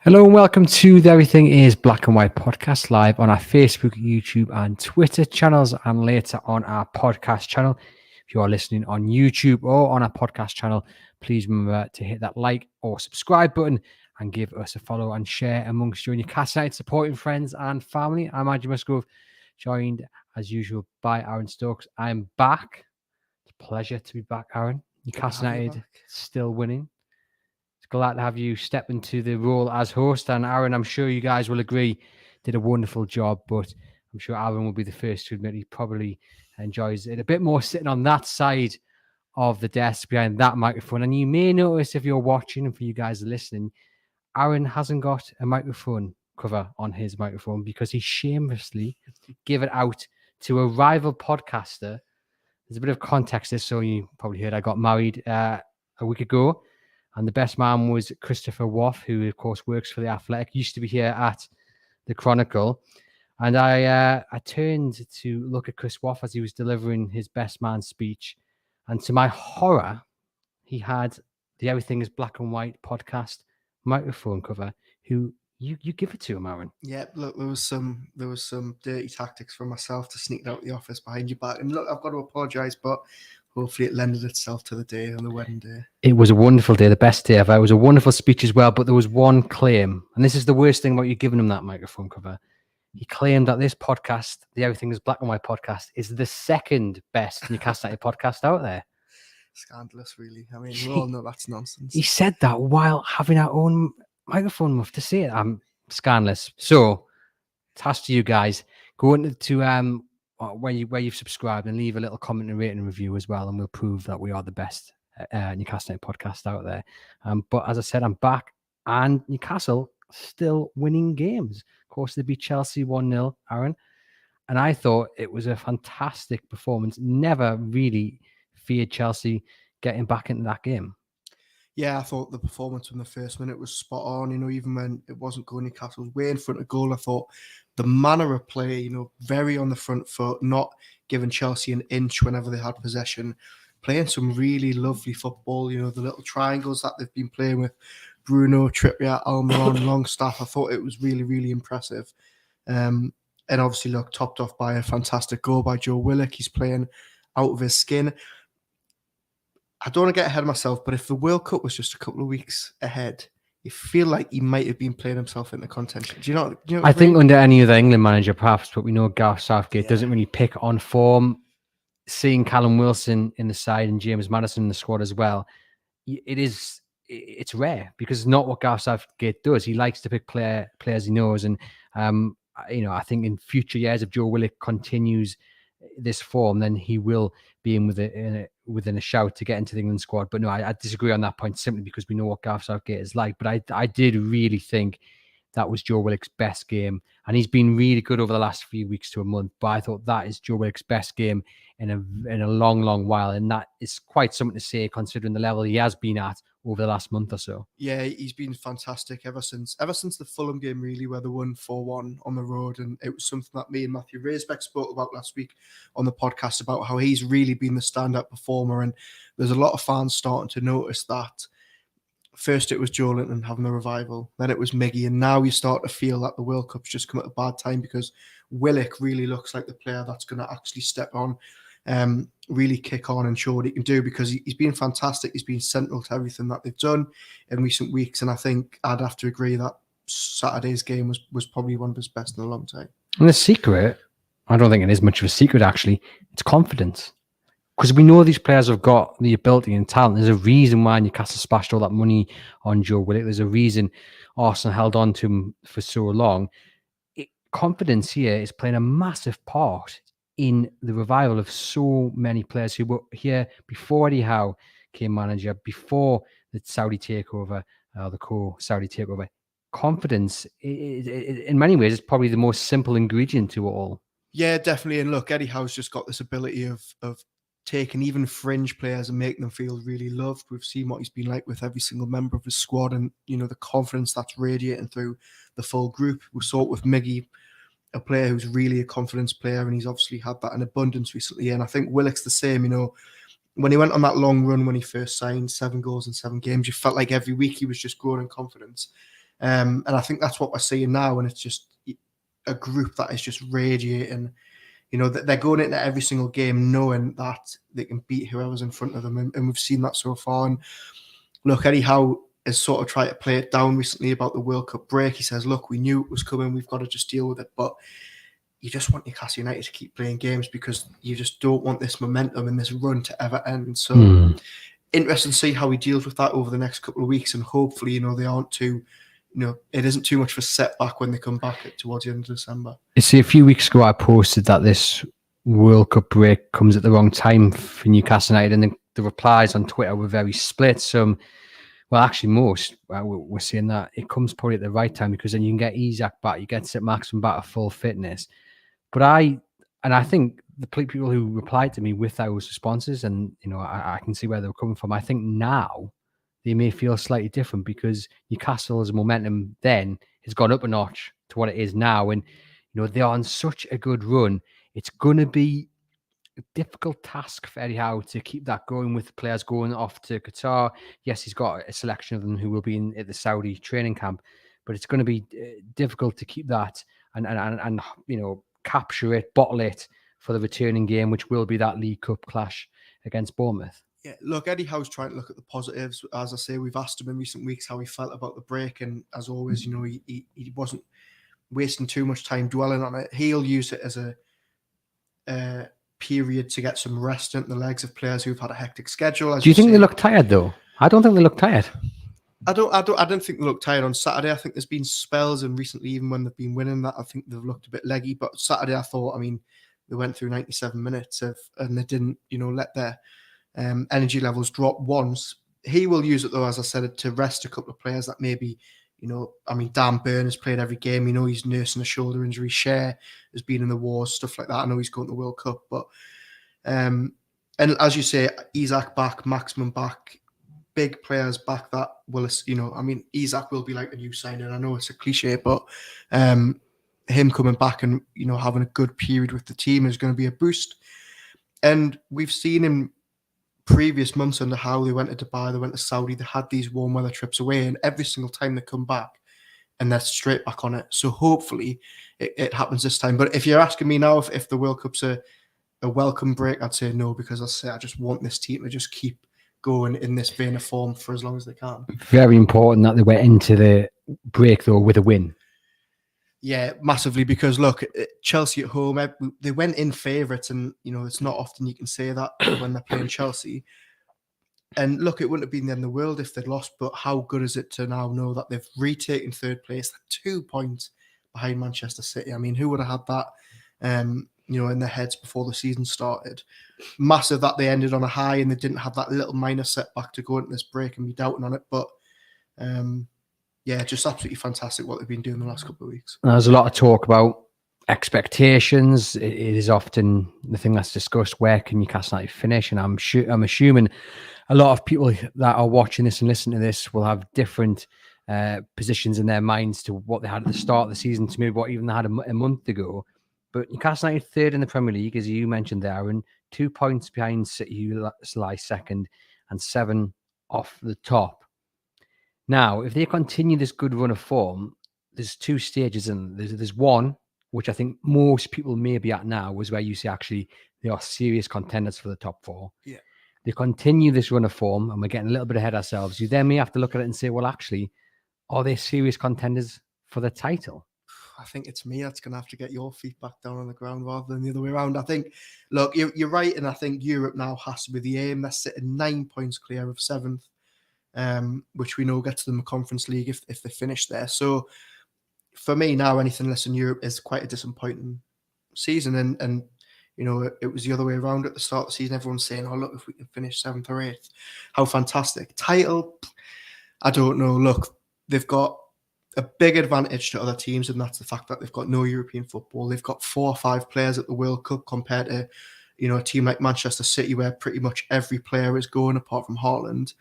Hello and welcome to the Everything is Black and White podcast, live on our Facebook, YouTube and Twitter channels, and later on our podcast channel. If you are listening on YouTube or on our podcast channel, please remember to hit that like or subscribe button and give us a follow and share amongst your Newcastle United supporting friends and family. I'm Andrew Musgrove, joined as usual by Aaron Stokes. I'm back. It's a pleasure to be back, Aaron. Newcastle United still winning. Glad to have you step into the role as host. And Aaron, I'm sure you guys will agree, did a wonderful job. But I'm sure Aaron will be the first to admit he probably enjoys it a bit more sitting on that side of the desk behind that microphone. And you may notice if you're watching and for you guys listening, Aaron hasn't got a microphone cover on his microphone because he shamelessly gave it out to a rival podcaster. There's a bit of context there, so you probably heard I got married a week ago. And the best man was Christopher Waff, who, of course, works for The Athletic, used to be here at The Chronicle. And I turned to look at Chris Waff as he was delivering his best man speech. And to my horror, he had the Everything is Black and White podcast microphone cover, who you give it to him, Aaron. Yeah, look, there was some dirty tactics from myself to sneak out the office behind your back. And look, I've got to apologise, but hopefully it lended itself to the day, on the wedding day. It was a wonderful day, the best day ever. It was a wonderful speech as well, but there was one claim, and this is the worst thing about you giving him that microphone cover. He claimed that this podcast, the Everything is Black and White podcast, is the second best Newcastle United podcast out there. Scandalous, really. I mean, we all know that's nonsense. He said that while having our own microphone muff to say it. I'm scandalous. So, task to you guys. Go into where you've subscribed and leave a little comment and rating and review as well, and we'll prove that we are the best Newcastle United podcast out there. But as I said, I'm back, and Newcastle still winning games. Of course, they beat Chelsea 1-0, Aaron, and I thought it was a fantastic performance. Never really feared Chelsea getting back into that game. Yeah, I thought the performance from the first minute was spot on. Even when it wasn't going Newcastle's way in front of goal, I thought the manner of play, very on the front foot, not giving Chelsea an inch whenever they had possession, playing some really lovely football. The little triangles that they've been playing with Bruno, Trippier, Almiron, Longstaff. I thought it was really, really impressive. And obviously, look, topped off by a fantastic goal by Joe Willock. He's playing out of his skin. I don't want to get ahead of myself, but if the World Cup was just a couple of weeks ahead, you feel like he might have been playing himself into contention. Do you know I think under any other England manager, perhaps, but we know Gareth Southgate doesn't really pick on form. Seeing Callum Wilson in the side and James Maddison in the squad as well, it's rare because it's not what Gareth Southgate does. He likes to pick players he knows, and I think in future years, if Joe Willock continues this form, then he will be in within a shout to get into the England squad. But no, I disagree on that point simply because we know what Gareth Southgate is like. But I did really think that was Joe Willock's best game, and he's been really good over the last few weeks to a month. But I thought that is Joe Willock's best game in a long, long while, and that is quite something to say considering the level he has been at over the last month or so. Yeah, he's been fantastic ever since the Fulham game, really, where they won 4-1 on the road. And it was something that me and Matthew Raisbeck spoke about last week on the podcast about how he's really been the standout performer. And there's a lot of fans starting to notice that. First, it was Joelinton having the revival. Then it was Miggy. And now you start to feel that the World Cup's just come at a bad time because Willock really looks like the player that's going to actually step on, really kick on and show what he can do, because he's been fantastic. He's been central to everything that they've done in recent weeks. And I think I'd have to agree that Saturday's game was probably one of his best in a long time. And the secret, I don't think it is much of a secret, actually. It's confidence. Because we know these players have got the ability and talent. There's a reason why Newcastle splashed all that money on Joe Willock. There's a reason Arsenal held on to him for so long. Confidence here is playing a massive part in the revival of so many players who were here before Eddie Howe came manager, before the Saudi takeover, the co-Saudi takeover. Confidence, in many ways, is probably the most simple ingredient to it all. Yeah, definitely. And look, Eddie Howe's just got this ability of taking even fringe players and making them feel really loved. We've seen what he's been like with every single member of his squad, and the confidence that's radiating through the full group. We saw it with Miggy, a player who's really a confidence player, and he's obviously had that in abundance recently. And I think Willock's the same. When he went on that long run when he first signed, 7 goals in 7 games, you felt like every week he was just growing in confidence. And I think that's what we're seeing now, and it's just a group that is just radiating. You know, that they're going into every single game knowing that they can beat whoever's in front of them, and we've seen that so far. And look, Eddie Howe has sort of tried to play it down recently about the World Cup break. He says, look, we knew it was coming, we've got to just deal with it. But you just want Newcastle United to keep playing games, because you just don't want this momentum and this run to ever end. So interesting to see how he deals with that over the next couple of weeks, and hopefully, you know, they aren't too, you know, it isn't too much of a setback when they come back towards the end of December. You see, a few weeks ago I posted that this World Cup break comes at the wrong time for Newcastle United, and the replies on Twitter were very split. Some, well, actually most were saying that it comes probably at the right time, because then you can get Isak back, you get St. Maximin back at full fitness. But I think the people who replied to me with those responses, and you know, I can see where they were coming from. I think now they may feel slightly different, because Newcastle's momentum then has gone up a notch to what it is now, and you know, they're on such a good run. It's going to be a difficult task for Eddie Howe to keep that going with the players going off to Qatar. Yes, he's got a selection of them who will be at the Saudi training camp, but it's going to be difficult to keep that and you know, capture it, bottle it for the returning game, which will be that League Cup clash against Bournemouth. Yeah, look, Eddie Howe's trying to look at the positives. As I say, we've asked him in recent weeks how he felt about the break, and as always, you know, he wasn't wasting too much time dwelling on it. He'll use it as a period to get some rest into the legs of players who've had a hectic schedule. Do you think they look tired though? I don't think they look tired. I don't think they look tired on Saturday. I think there's been spells, and recently, even when they've been winning, that I think they've looked a bit leggy. But Saturday, I thought, I mean, they went through 97 minutes and they didn't, you know, let their energy levels drop once. He will use it though, as I said, to rest a couple of players that maybe, you know, I mean, Dan Burn has played every game. You know, he's nursing a shoulder injury. Cher has been in the wars, stuff like that. I know he's going to the World Cup, but and as you say, Isak back, Maximin back, big players back that will, you know, I mean, Isak will be like a new signing. I know it's a cliche, but him coming back and, you know, having a good period with the team is going to be a boost. And we've seen in previous months under how they went to Dubai, they went to Saudi, they had these warm weather trips away, and every single time they come back and they're straight back on it. So hopefully it happens this time. But if you're asking me now if the World Cup's a welcome break, I'd say no, because I just want this team to just keep going in this vein of form for as long as they can. Very important that they went into the break though with a win. Yeah, massively, because look, Chelsea at home, they went in favourites, and you know, it's not often you can say that when they're playing Chelsea. And look, it wouldn't have been the end of the world if they'd lost, but how good is it to now know that they've retaken third place, 2 points behind Manchester City? I mean, who would have had that, you know, in their heads before the season started? Massive that they ended on a high and they didn't have that little minor setback to go into this break and be doubting on it. But yeah, just absolutely fantastic what they've been doing the last couple of weeks. There's a lot of talk about expectations. It is often the thing that's discussed. Where can Newcastle United finish? And I'm assuming a lot of people that are watching this and listening to this will have different positions in their minds to what they had at the start of the season to maybe what even they had a month ago. But Newcastle United third in the Premier League, as you mentioned there, and 2 points behind City, who lie second, and 7 off the top. Now, if they continue this good run of form, there's 2 stages, and there's one, which I think most people may be at now, was where you say actually they are serious contenders for the top 4. Yeah. They continue this run of form, and we're getting a little bit ahead of ourselves. You then may have to look at it and say, well, actually, are they serious contenders for the title? I think it's me that's going to have to get your feet back down on the ground rather than the other way around. I think, look, you're right, and I think Europe now has to be the aim. They're sitting 9 points clear of 7th. Which we know gets them a Conference League if they finish there. So for me now, anything less than Europe is quite a disappointing season. And you know, it was the other way around at the start of the season. Everyone's saying, oh, look, if we can finish 7th or 8th, how fantastic. Title, I don't know. Look, they've got a big advantage to other teams, and that's the fact that they've got no European football. They've got 4 or 5 players at the World Cup compared to, you know, a team like Manchester City where pretty much every player is going apart from Haaland.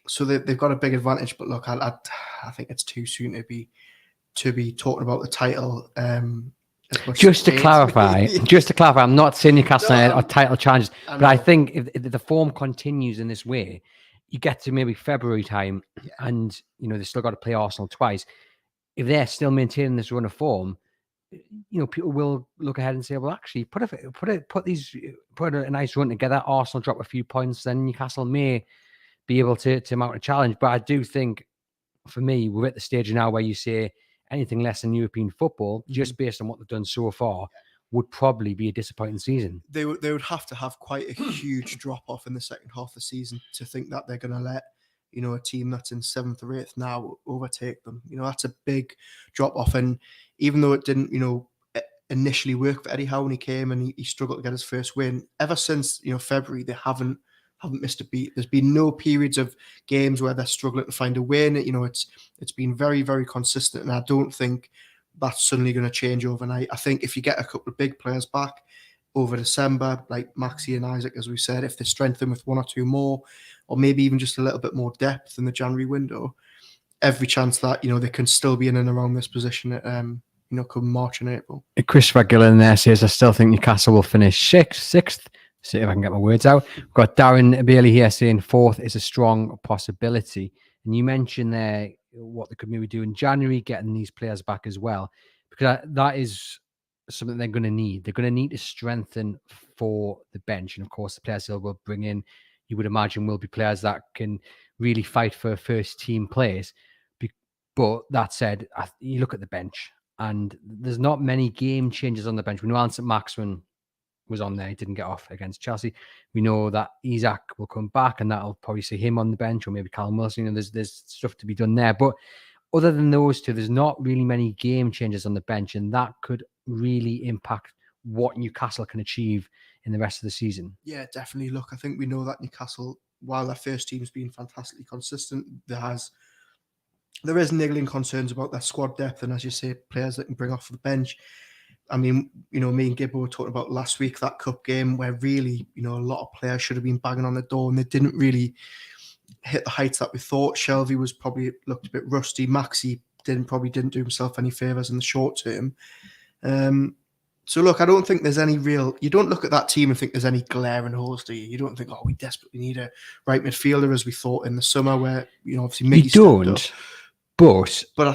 So they've got a big advantage, but look, I think it's too soon to be talking about the title. Just to clarify, I'm not saying Newcastle are title challenges, but I think if the form continues in this way, you get to maybe February time, and they've still got to play Arsenal twice. If they're still maintaining this run of form, people will look ahead and say, well, actually, put a nice run together. Arsenal drop a few points, then Newcastle may be able to mount a challenge. But I do think, for me, we're at the stage now where you say anything less than European football, just based on what they've done so far, would probably be a disappointing season. They would have to have quite a huge drop off in the second half of the season to think that they're going to let a team that's in 7th or 8th now overtake them. That's a big drop off. And even though it didn't initially work for Eddie Howe when he came and he struggled to get his first win, ever since February they haven't missed a beat. There's been no periods of games where they're struggling to find a win. It's been very, very consistent, and I don't think that's suddenly going to change overnight. I think if you get a couple of big players back over December, like Maxi and Isaac, as we said, if they strengthen with 1 or 2 more, or maybe even just a little bit more depth in the January window, every chance that they can still be in and around this position at come March and April. Christopher Gillen there says, I still think Newcastle will finish 6th. See if I can get my words out. We've got Darren Bailey here saying 4th is a strong possibility. And you mentioned there what they could maybe do in January, getting these players back as well, because that is something they're going to need. They're going to need to strengthen for the bench. And of course, the players they will bring in, you would imagine, will be players that can really fight for first team place. But that said, you look at the bench and there's not many game changers on the bench. We know Alan St-Maximin was on there. He didn't get off against Chelsea. We know that Isaac will come back and that'll probably see him on the bench, or maybe Callum Wilson. There's stuff to be done there. But other than those two, there's not really many game changers on the bench, and that could really impact what Newcastle can achieve in the rest of the season. Yeah, definitely. Look, I think we know that Newcastle, while their first team's been fantastically consistent, there is niggling concerns about their squad depth, and as you say, players that can bring off the bench. I mean, me and Gibbo were talking about last week, that cup game where really, a lot of players should have been banging on the door and they didn't really hit the heights that we thought. Shelby was probably looked a bit rusty. Maxi probably didn't do himself any favours in the short term. So look, I don't think there's any you don't look at that team and think there's any glaring holes, do you? You don't think, we desperately need a right midfielder as we thought in the summer where, obviously Miggy don't, but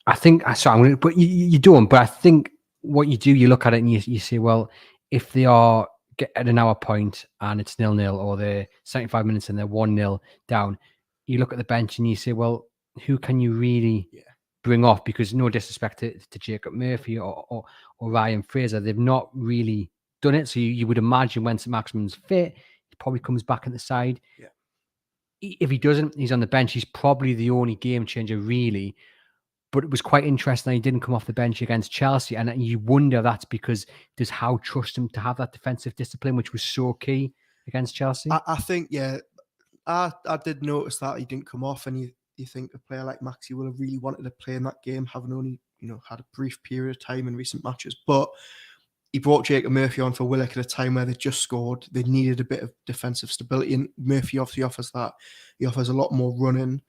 I think, sorry, but you don't, but I think what you do, you look at it and you say, well, if they are at an hour point and it's 0-0, or they're 75 minutes and they're 1-0 down, you look at the bench and you say, well, who can you really bring off? Because no disrespect to Jacob Murphy or Ryan Fraser, they've not really done it. So you would imagine when St-Maximin's fit, he probably comes back at the side. Yeah. If he doesn't, he's on the bench. He's probably the only game changer, really. But it was quite interesting that he didn't come off the bench against Chelsea. And you wonder that's because does Howe trust him to have that defensive discipline, which was so key against Chelsea? I think, I did notice that he didn't come off, and you think a player like Maxi will have really wanted to play in that game, having only, had a brief period of time in recent matches. But he brought Jacob Murphy on for Willock at a time where they just scored. They needed a bit of defensive stability, and Murphy obviously offers that. He offers a lot more running.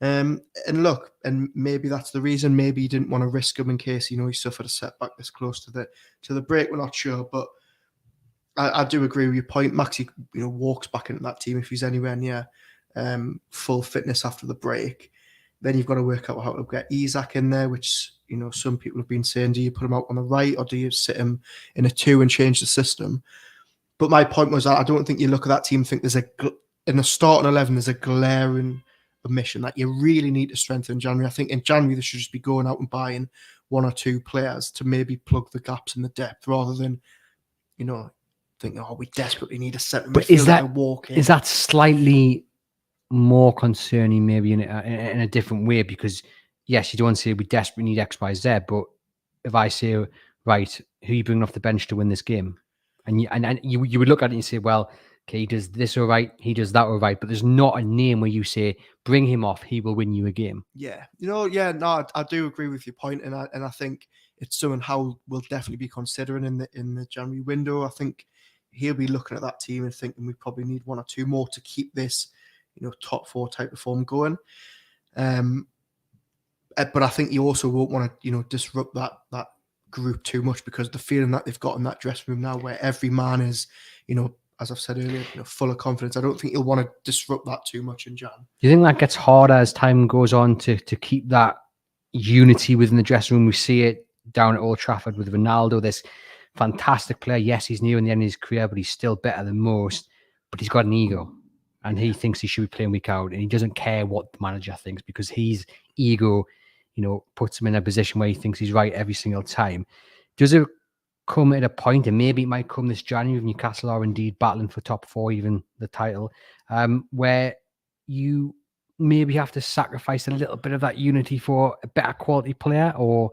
And look, and maybe that's the reason. Maybe he didn't want to risk him in case he suffered a setback this close to the break. We're not sure, but I do agree with your point. Maxi, walks back into that team if he's anywhere near full fitness after the break. Then you've got to work out how to get Isaac in there, which some people have been saying, do you put him out on the right or do you sit him in a 2 and change the system? But my point was that I don't think you look at that team and think in the starting 11 there's a glaring omission that you really need to strengthen in January. I think in January they should just be going out and buying 1 or 2 players to maybe plug the gaps in the depth, rather than think, we desperately need a centre midfielder to walk in. Is that slightly more concerning, maybe in a different way? Because yes, you don't say we desperately need X, Y, Z, but if I say, right, who are you bringing off the bench to win this game, and you would look at it and you say, well, okay, he does this all right, he does that all right, but there's not a name where you say, bring him off, he will win you a game. Yeah, I do agree with your point, and I think it's someone Howe will definitely be considering in the January window. I think he'll be looking at that team and thinking we probably need 1 or 2 more to keep this, top 4 type of form going. But I think you also won't want to, disrupt that group too much, because the feeling that they've got in that dressing room now, where every man is, as I've said earlier, full of confidence. I don't think he'll want to disrupt that too much in Jan. Do you think that gets harder as time goes on to keep that unity within the dressing room? We see it down at Old Trafford with Ronaldo, this fantastic player. Yes, he's near in the end of his career, but he's still better than most. But he's got an ego, and he thinks he should be playing week out, and he doesn't care what the manager thinks because his ego, puts him in a position where he thinks he's right every single time. Does it come at a point, and maybe it might come this January if Newcastle are indeed battling for top 4, even the title, where you maybe have to sacrifice a little bit of that unity for a better quality player? Or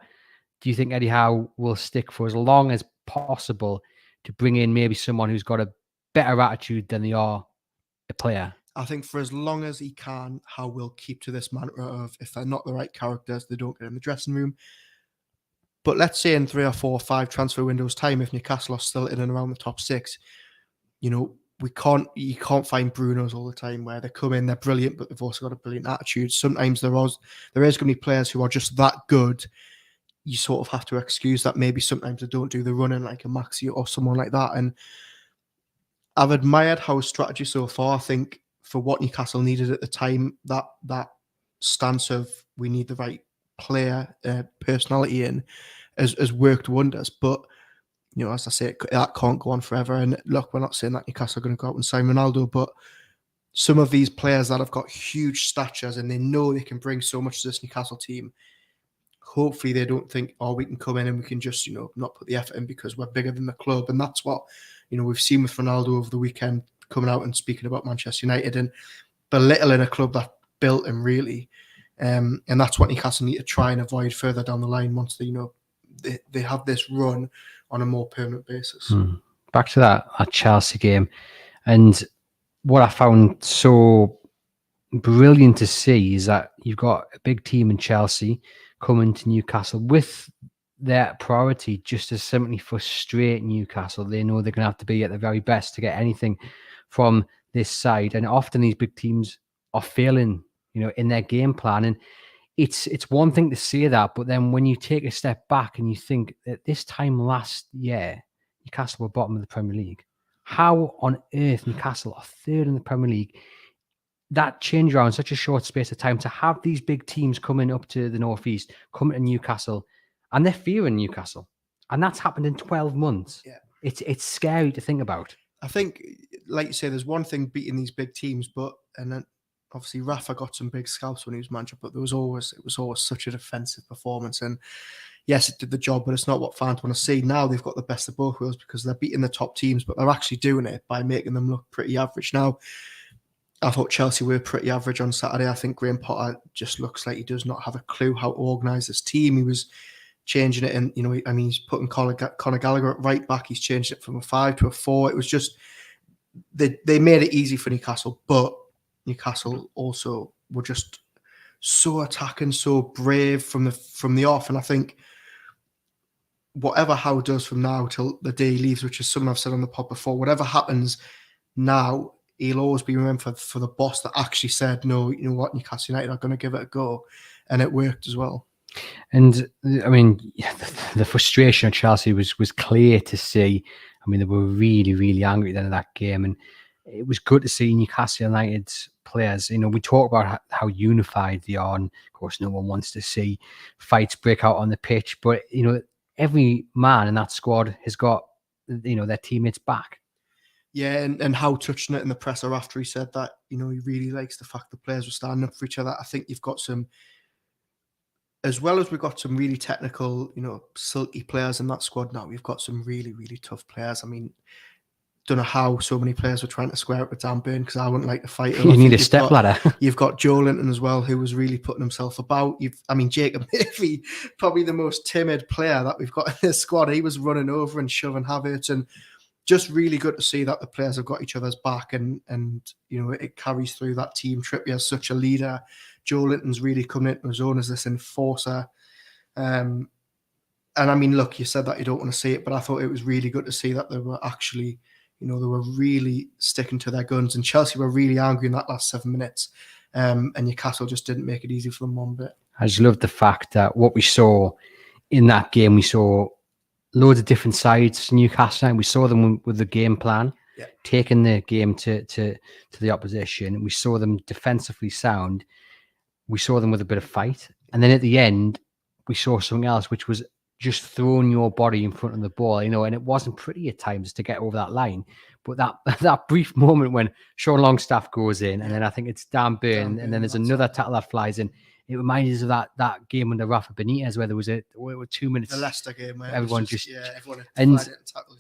do you think Eddie Howe will stick for as long as possible to bring in maybe someone who's got a better attitude than they are a player? I think for as long as he can, Howe will keep to this mantra of if they're not the right characters, they don't get in the dressing room. But let's say in 3 or 4 or 5 transfer windows time, if Newcastle are still in and around the top 6, you can't find Brunos all the time where they come in, they're brilliant, but they've also got a brilliant attitude. Sometimes there is going to be players who are just that good. You sort of have to excuse that. Maybe sometimes they don't do the running like a Maxi or someone like that. And I've admired Howe's strategy so far. I think for what Newcastle needed at the time, that stance of we need the right player personality in has worked wonders. But as I say, that can't go on forever. And look, we're not saying that Newcastle are going to go out and sign Ronaldo, but some of these players that have got huge statures and they know they can bring so much to this Newcastle team, hopefully they don't think, we can come in and we can just, not put the effort in because we're bigger than the club. And that's what, we've seen with Ronaldo over the weekend, coming out and speaking about Manchester United and belittling a club that built him, really. And that's what Newcastle need to try and avoid further down the line once they have this run on a more permanent basis. Back to that Chelsea game. And what I found so brilliant to see is that you've got a big team in Chelsea coming to Newcastle with their priority just to simply frustrate Newcastle. They know they're going to have to be at the very best to get anything from this side. And often these big teams are failing, in their game plan. And it's one thing to say that, but then when you take a step back and you think that this time last year, Newcastle were bottom of the Premier League. How on earth Newcastle are third in the Premier League? That change around such a short space of time to have these big teams coming up to the Northeast, coming to Newcastle, and they're fearing Newcastle. And that's happened in 12 months. Yeah. It's scary to think about. I think, like you say, there's one thing beating these big teams, and then obviously Rafa got some big scalps when he was manager, but it was always such a defensive performance. And yes, it did the job, but it's not what fans want to see. Now they've got the best of both worlds because they're beating the top teams, but they're actually doing it by making them look pretty average. Now, I thought Chelsea were pretty average on Saturday. I think Graham Potter just looks like he does not have a clue how to organise this team. He was changing it, and he's putting Conor Gallagher at right back. He's changed it from a 5 to a 4. It was just they made it easy for Newcastle, but Newcastle also were just so attacking, so brave from the off. And I think whatever Howe does from now till the day he leaves, which is something I've said on the pod before, whatever happens now, he'll always be remembered for the boss that actually said, no, you know what, Newcastle United are going to give it a go. And it worked as well. And I mean, the frustration of Chelsea was clear to see. I mean, they were really, really angry at the end of that game. And it was good to see Newcastle United's players. We talk about how unified they are. And of course, no one wants to see fights break out on the pitch. But, every man in that squad has got, their teammates back. Yeah, and Howe touched on it in the presser after he said that, he really likes the fact the players were standing up for each other. I think you've got some, as well as we've got some really technical, silky players in that squad now, we've got some really, really tough players. I mean, don't know how so many players were trying to square up with Dan Burn because I wouldn't like to fight him. You need a step ladder. You've got Joe Linton as well, who was really putting himself about. Jacob Murphy, probably the most timid player that we've got in this squad. He was running over and shoving Havertz, and just really good to see that the players have got each other's back and it carries through that team. Trippier's such a leader. Joe Linton's really coming into his own as this enforcer. And I mean, look, you said that you don't want to see it, but I thought it was really good to see that they were actually, they were really sticking to their guns, and Chelsea were really angry in that last 7 minutes. And Newcastle just didn't make it easy for them one bit. I just love the fact that what we saw in that game, we saw loads of different sides to Newcastle, and we saw them with the game plan. taking the game to the opposition. We saw them defensively sound. We saw them with a bit of fight. And then at the end, we saw something else, which was just throwing your body in front of the ball, and it wasn't pretty at times to get over that line. But that brief moment when Sean Longstaff goes in, and then I think it's Dan Burn, and then there's another tackle that flies in. It reminds us of that game under Rafa Benitez where there was 2 minutes. The Leicester game where everyone everyone and tackles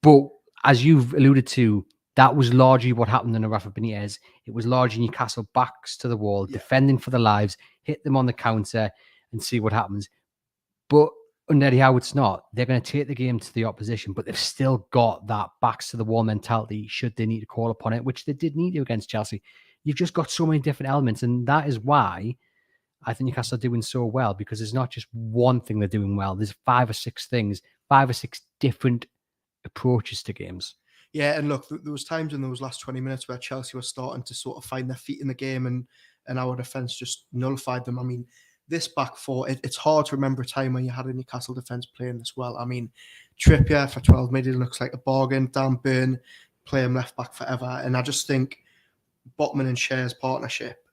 but as you've alluded to, that was largely what happened in the Rafa Benitez. It was largely Newcastle backs to the wall, defending for their lives, hit them on the counter, and see what happens. But under Eddie Howe, it's not. They're going to take the game to the opposition, but they've still got that backs to the wall mentality should they need to call upon it, which they did need to against Chelsea. You've just got so many different elements, and that is why I think Newcastle are doing so well, because there's not just one thing they're doing well. There's 5 or 6 things, 5 or 6 different approaches to games. Yeah, and look, there was times in those last 20 minutes where Chelsea were starting to sort of find their feet in the game, and our defence just nullified them. I mean, this back four, it's hard to remember a time when you had a Newcastle defence playing this well. I mean, Trippier for 12 million looks like a bargain. Dan Burn, play him left back forever. And I just think Botman and Cher's partnership,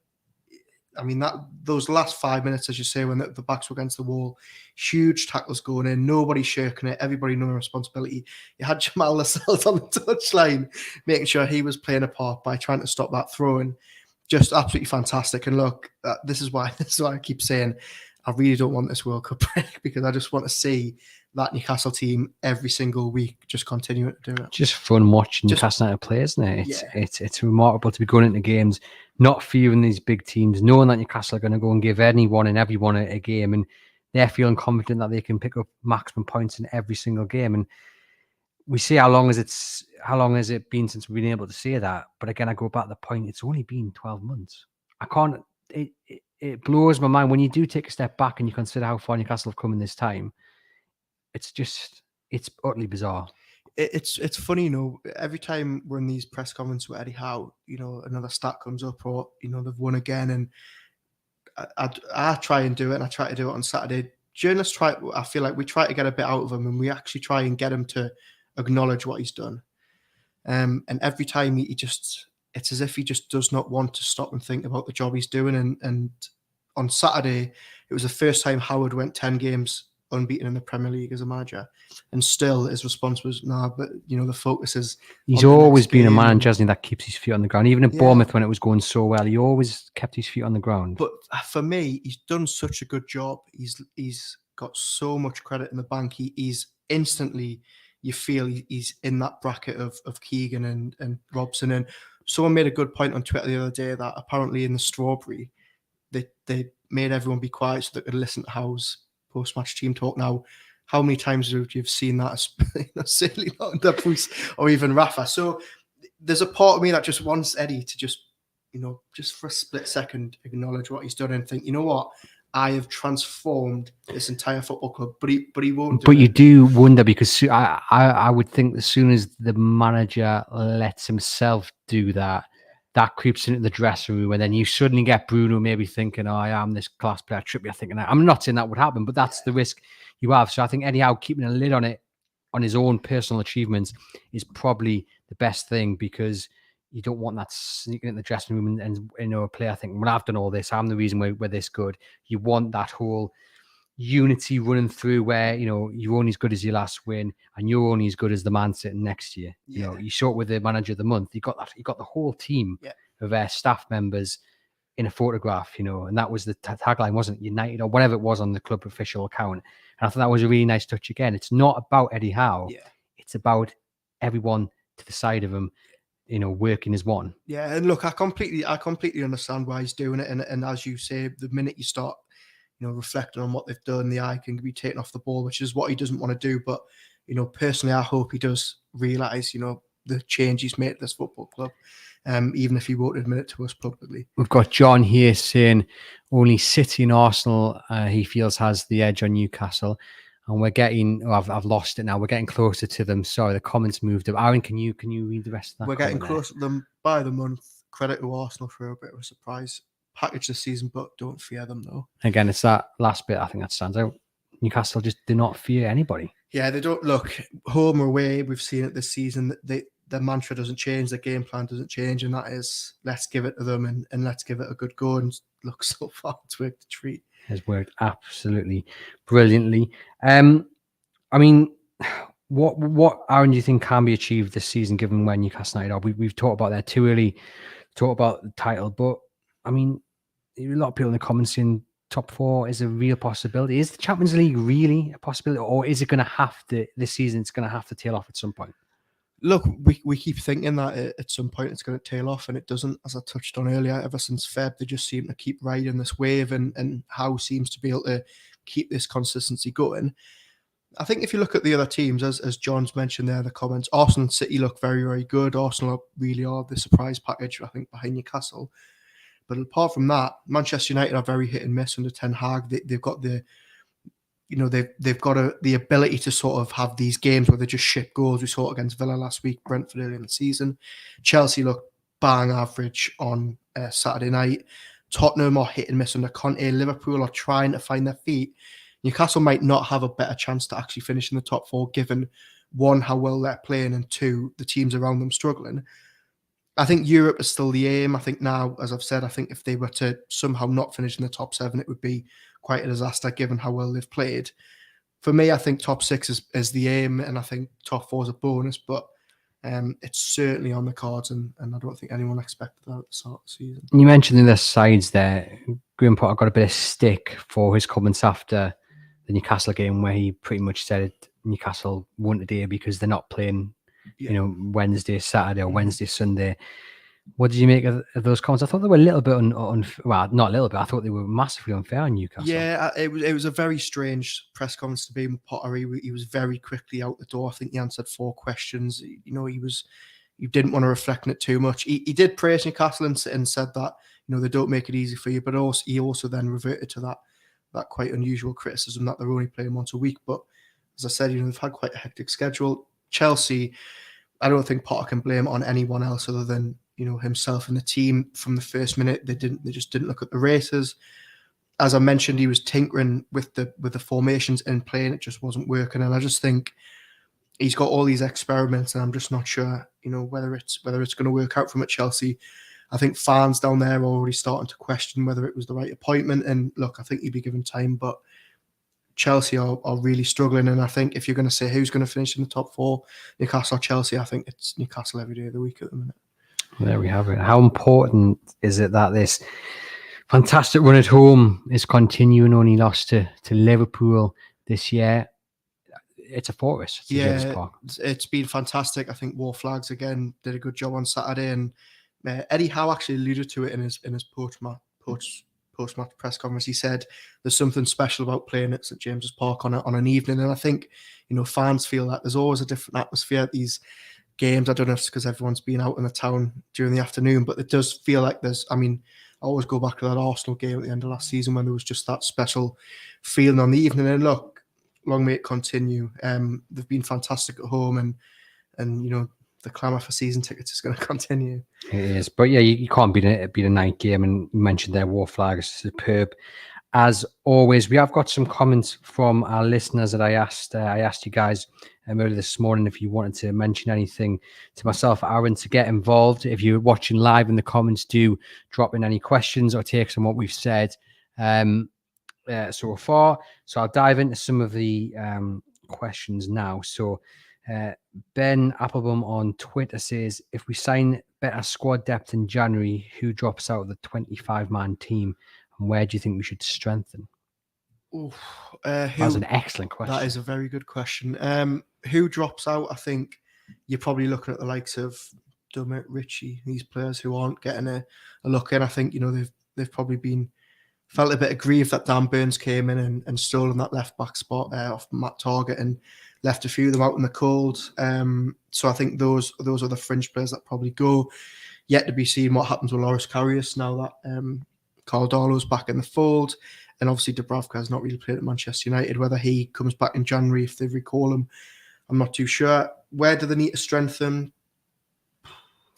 I mean, those last 5 minutes, as you say, when the backs were against the wall, huge tackles going in, nobody shirking it, everybody knowing responsibility. You had Jamal Lascelles on the touchline, making sure he was playing a part by trying to stop that throwing. Just absolutely fantastic. And look, this is why I keep saying I really don't want this World Cup break, because I just want to see that Newcastle team every single week just continue to do it. Just fun watching Newcastle United play, isn't it? It's remarkable to be going into games, not fearing these big teams, knowing that Newcastle are going to go and give anyone and everyone a game, and they're feeling confident that they can pick up maximum points in every single game. And we see how long has it been since we've been able to say that. But again, I go back to the point, it's only been 12 months. It blows my mind when you do take a step back and you consider how far Newcastle have come in this time. It's utterly bizarre. It's funny, every time we're in these press conferences with Eddie Howe, another stat comes up, or, they've won again. And I try and do it, and I try to do it on Saturday. Journalists I feel like we try to get a bit out of him, and we actually try and get him to acknowledge what he's done. And every time it's as if he just does not want to stop and think about the job he's doing. And on Saturday, it was the first time Howard went 10 games unbeaten in the Premier League as a manager, and still his response was, but the focus is. He's always been a manager, hasn't he, that keeps his feet on the ground. Even at Bournemouth, when it was going so well, he always kept his feet on the ground. But for me, he's done such a good job. He's got so much credit in the bank. He's instantly, you feel he's in that bracket of Keegan and Robson. And someone made a good point on Twitter the other day that apparently in the Strawberry, they made everyone be quiet so they could listen to Howe's post-match team talk. Now, how many times have you seen that? Certainly not under Bruce or even Rafa. So there's a part of me that just wants Eddie to just for a split second acknowledge what he's done and think, what, I have transformed this entire football club, but he won't. But you do wonder, because I would think as soon as the manager lets himself do that creeps into the dressing room, and then you suddenly get Bruno maybe thinking, I am this class player. Trippier thinking that. I'm not saying that would happen, but that's the risk you have. So I think Eddie Howe keeping a lid on it, on his own personal achievements, is probably the best thing, because you don't want that sneaking in the dressing room and a player thinking, well, I've done all this, I'm the reason we're this good. You want that whole unity running through where, you're only as good as your last win, and you're only as good as the man sitting next to you. You saw it with the manager of the month. You got the whole team of staff members in a photograph, and that was the tagline, wasn't it? United, or whatever it was on the club official account. And I thought that was a really nice touch. Again, it's not about Eddie Howe. It's about everyone to the side of him, working as one. Yeah, and look, I completely understand why he's doing it. And as you say, the minute you start, reflecting on what they've done, the eye can be taken off the ball, which is what he doesn't want to do. But, personally, I hope he does realise, the change he's made to this football club, even if he won't admit it to us publicly. We've got John here saying only City and Arsenal he feels has the edge on Newcastle. And we're getting, I've lost it now. We're getting closer to them. Sorry, the comments moved up. Aaron, can you read the rest of that? We're getting closer to them by the month. Credit to Arsenal for a bit of a surprise package this season, but don't fear them though. Again, it's that last bit I think that stands out. Newcastle just do not fear anybody. Yeah, they don't look home or away. We've seen it this season. The mantra doesn't change, the game plan doesn't change, and that is let's give it to them and let's give it a good go. And look, so far it's worked a treat. Has worked absolutely brilliantly. I mean, what Aaron do you think can be achieved this season, given where Newcastle United are? We've talked about that too early, talk about the title, but I mean, a lot of people in the comments saying top 4 is a real possibility. Is the Champions League really a possibility, or is it going to have to this season? It's going to have to tail off at some point. Look, we keep thinking that at some point it's going to tail off, and it doesn't. As I touched on earlier, ever since Feb, they just seem to keep riding this wave, and Howe seems to be able to keep this consistency going. I think if you look at the other teams, as John's mentioned there in the comments, Arsenal and City look very, very good. Arsenal really are the surprise package, I think, behind Newcastle. But apart from that, Manchester United are very hit and miss under Ten Hag. They've got the ability to sort of have these games where they just ship goals. We saw it against Villa last week, Brentford early in the season. Chelsea look bang average on Saturday night. Tottenham are hit and miss under Conte. Liverpool are trying to find their feet. Newcastle might not have a better chance to actually finish in the top 4, given one, how well they're playing, and two, the teams around them struggling. I think Europe is still the aim. I think now, as I've said, I think if they were to somehow not finish in the top 7, it would be quite a disaster given how well they've played. For me, I think top 6 is the aim, and I think top 4 is a bonus, but it's certainly on the cards, and I don't think anyone expected that at the start of the season. You mentioned in the sides there, Graham Potter got a bit of stick for his comments after the Newcastle game, where he pretty much said Newcastle won today because they're not playing, Wednesday, Saturday, or Wednesday, Sunday. What did you make of those comments? I thought they were a little bit well, not a little bit. I thought they were massively unfair on Newcastle. Yeah, it was a very strange press conference to be with Potter. He was very quickly out the door. I think he answered 4 questions. He didn't want to reflect on it too much. He did praise Newcastle and said that they don't make it easy for you, but he also then reverted to that quite unusual criticism that they're only playing once a week. But as I said, they've had quite a hectic schedule. Chelsea, I don't think Potter can blame on anyone else other than himself and the team. From the first minute, they just didn't look at the races. As I mentioned, he was tinkering with the formations and playing, it just wasn't working. And I just think he's got all these experiments, and I'm just not sure whether it's going to work out for him at Chelsea. I think fans down there are already starting to question whether it was the right appointment. And look, I think he'd be given time, but Chelsea are really struggling. And I think if you're going to say who's going to finish in the top 4, Newcastle or Chelsea, I think it's Newcastle every day of the week at the minute. There we have it. How important is it that this fantastic run at home is continuing? Only lost to Liverpool this year. It's a fortress. It's been fantastic. I think War Flags again did a good job on Saturday, and Eddie Howe actually alluded to it in his post-match press conference. He said there's something special about playing at St James's Park on an evening, and I think fans feel that there's always a different atmosphere at these games. I don't know if it's because everyone's been out in the town during the afternoon, but it does feel like there's. I mean, I always go back to that Arsenal game at the end of last season when there was just that special feeling on the evening. And look, long may it continue. They've been fantastic at home, and the clamour for season tickets is going to continue. It is, but yeah, you can't beat a night game. And you mentioned their War Flag is superb. As always, we have got some comments from our listeners that I asked you guys earlier this morning if you wanted to mention anything to myself, Aaron, to get involved. If you're watching live in the comments, do drop in any questions or takes on what we've said so far. So I'll dive into some of the questions now. So Ben Applebaum on Twitter says, if we sign better squad depth in January, who drops out of the 25-man team? And where do you think we should strengthen? That's an excellent question. That is a very good question. Who drops out? I think you're probably looking at the likes of Dummett, Ritchie, these players who aren't getting a look in. I think they've probably felt a bit aggrieved that Dan Burns came in and stolen that left back spot off Matt Target and left a few of them out in the cold. So I think those are the fringe players that probably go. Yet to be seen what happens with Loris Karius now that Carl Darlow's back in the fold, and obviously Dubravka has not really played at Manchester United. Whether he comes back in January, if they recall him, I'm not too sure. Where do they need to strengthen?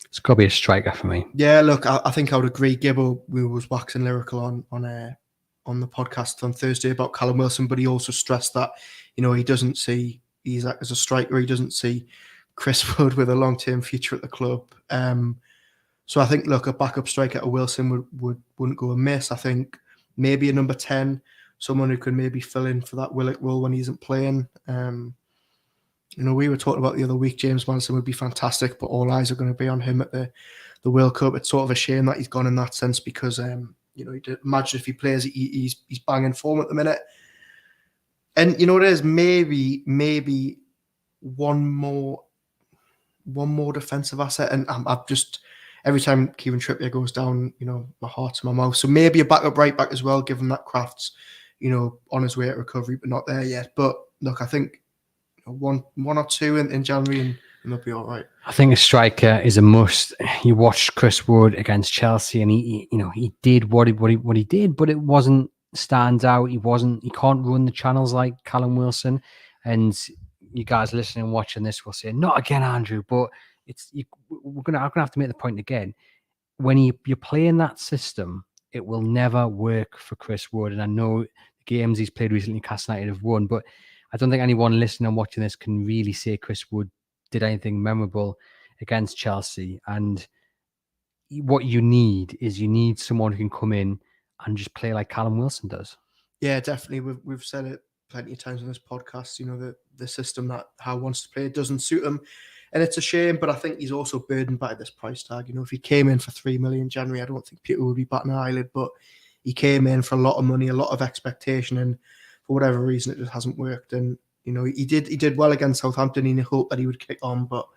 It's got to be a striker for me. Yeah, look, I think I would agree. Gibbo was waxing lyrical on the podcast on Thursday about Callum Wilson, but he also stressed that he doesn't see he's like as a striker. He doesn't see Chris Wood with a long-term future at the club. So I think, look, a backup striker to Wilson wouldn't go amiss. I think maybe a number 10, someone who can maybe fill in for that Willock role when he isn't playing. We were talking about the other week, James Maddison would be fantastic, but all eyes are going to be on him at the World Cup. It's sort of a shame that he's gone in that sense because, imagine if he plays, he's banging form at the minute. And you know what it is? Maybe one more defensive asset. And I've just, every time Kieran Trippier goes down, my heart's in my mouth. So maybe a backup right back as well, given that Kraft's, on his way to recovery, but not there yet. But look, I think one or two in January and they'll be all right. I think a striker is a must. You watched Chris Wood against Chelsea, and he did what he did, but it wasn't stands out. He can't run the channels like Callum Wilson. And you guys listening and watching this will say, not again, Andrew. But I'm gonna have to make the point again. When you're playing that system, it will never work for Chris Wood. And I know the games he's played recently, Newcastle United have won, but I don't think anyone listening and watching this can really say Chris Wood did anything memorable against Chelsea. And what you need is someone who can come in and just play like Callum Wilson does. Yeah, definitely. We've said it plenty of times on this podcast. The system that Howe wants to play doesn't suit him, and it's a shame. But I think he's also burdened by this price tag. If he came in for $3 million in January, I don't think people would be batting an eyelid. But he came in for a lot of money, a lot of expectation, and for whatever reason, it just hasn't worked. And he did well against Southampton. He hoped that he would kick on, but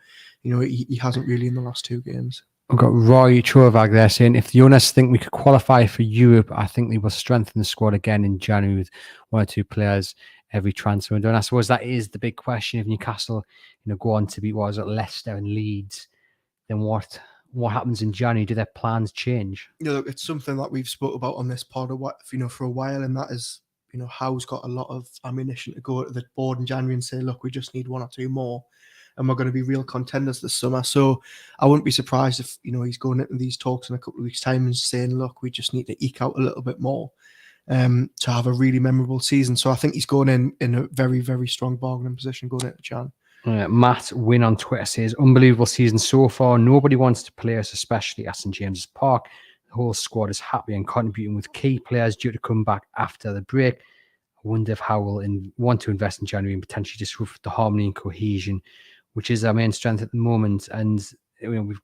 he hasn't really in the last two games. I've got Roy Chorvag there saying, if the owners think we could qualify for Europe, I think they will strengthen the squad again in January with one or two players every transfer window. And I suppose that is the big question. If Newcastle, go on to beat Leicester and Leeds, then what happens in January? Do their plans change? Look, it's something that we've spoke about on this pod, for a while, and that is, Howe's got a lot of ammunition to go to the board in January and say, look, we just need one or two more, and we're going to be real contenders this summer. So I wouldn't be surprised if, he's going into these talks in a couple of weeks' time and saying, look, we just need to eke out a little bit more to have a really memorable season. So I think he's going in a very, very strong bargaining position going into Jan. Matt Wynn on Twitter says, unbelievable season so far. Nobody wants to play us, especially at St James's Park. The whole squad is happy and contributing with key players due to come back after the break. I wonder if Howe will want to invest in January and potentially disrupt the harmony and cohesion, which is our main strength at the moment. And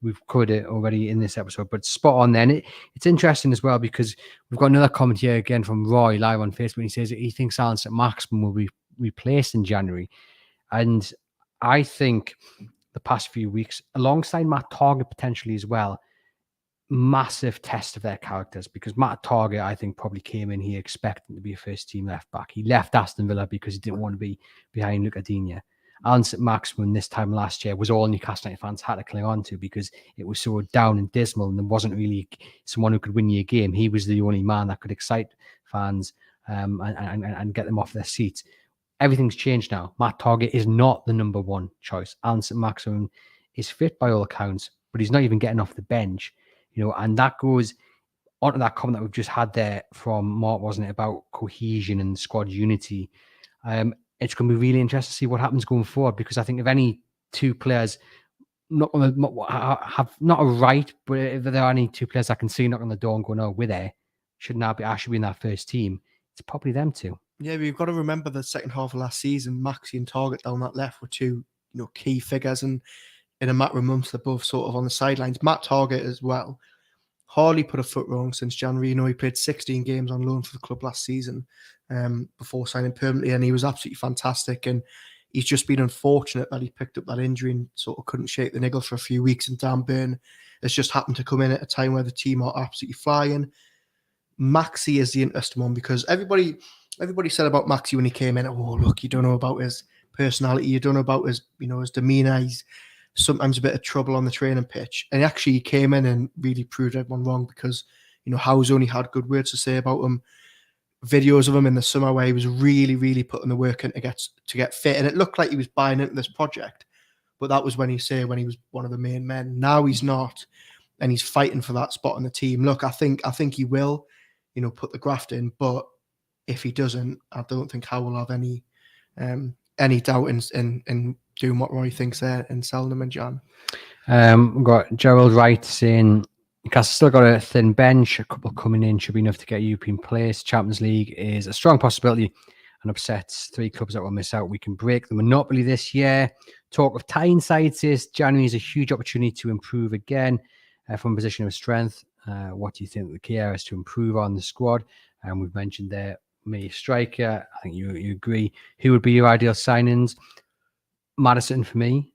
we've covered it already in this episode, but spot on then. It's interesting as well because we've got another comment here again from Roy live on Facebook. He says he thinks Aaron Stokes will be replaced in January. And I think the past few weeks, alongside Matt Target potentially as well, massive test of their characters, because Matt Target, I think, probably came in here expecting to be a first team left back. He left Aston Villa because he didn't want to be behind Luca Digne. Aaron Stokes this time last year was all Newcastle United fans had to cling on to because it was so down and dismal and there wasn't really someone who could win you a game. He was the only man that could excite fans and get them off their seats. Everything's changed now. Matt Target is not the number one choice. Aaron Stokes is fit by all accounts, but he's not even getting off the bench. And that goes onto that comment that we've just had there from Mark, wasn't it, about cohesion and squad unity. It's going to be really interesting to see what happens going forward, because I think if any two players have not a right, but if there are any two players I can see knocking on the door and going, oh, we're there, I should be in that first team, it's probably them two. Yeah, we've got to remember the second half of last season, Maxi and Target down that left were two key figures, and in a matter of months, they're both sort of on the sidelines. Matt Target as well, hardly put a foot wrong since January. He played 16 games on loan for the club last season before signing permanently, and he was absolutely fantastic. And he's just been unfortunate that he picked up that injury and sort of couldn't shake the niggle for a few weeks. And Dan Burn has just happened to come in at a time where the team are absolutely flying. Maxi is the interesting one, because everybody said about Maxi when he came in, oh, look, you don't know about his personality, you don't know about his, his demeanour. He's sometimes a bit of trouble on the training pitch. And actually he came in and really proved everyone wrong, because, Howe's only had good words to say about him. Videos of him in the summer where he was really, really putting the work in to get fit. And it looked like he was buying into this project. But that was when he was one of the main men. Now he's not, and he's fighting for that spot on the team. Look, I think he will, put the graft in, but if he doesn't, I don't think Howe will have any any doubt in doing what Roy thinks there and selling them in Jan. We've got Gerald Wright saying Newcastle still got a thin bench. A couple coming in should be enough to get European place. Champions League is a strong possibility and upsets 3 clubs that will miss out. We can break the monopoly this year. Talk of Tyneside says January is a huge opportunity to improve again from a position of strength. What do you think the key areas to improve on the squad? And we've mentioned there, maybe striker. I think you agree. Who would be your ideal signings? Maddison for me,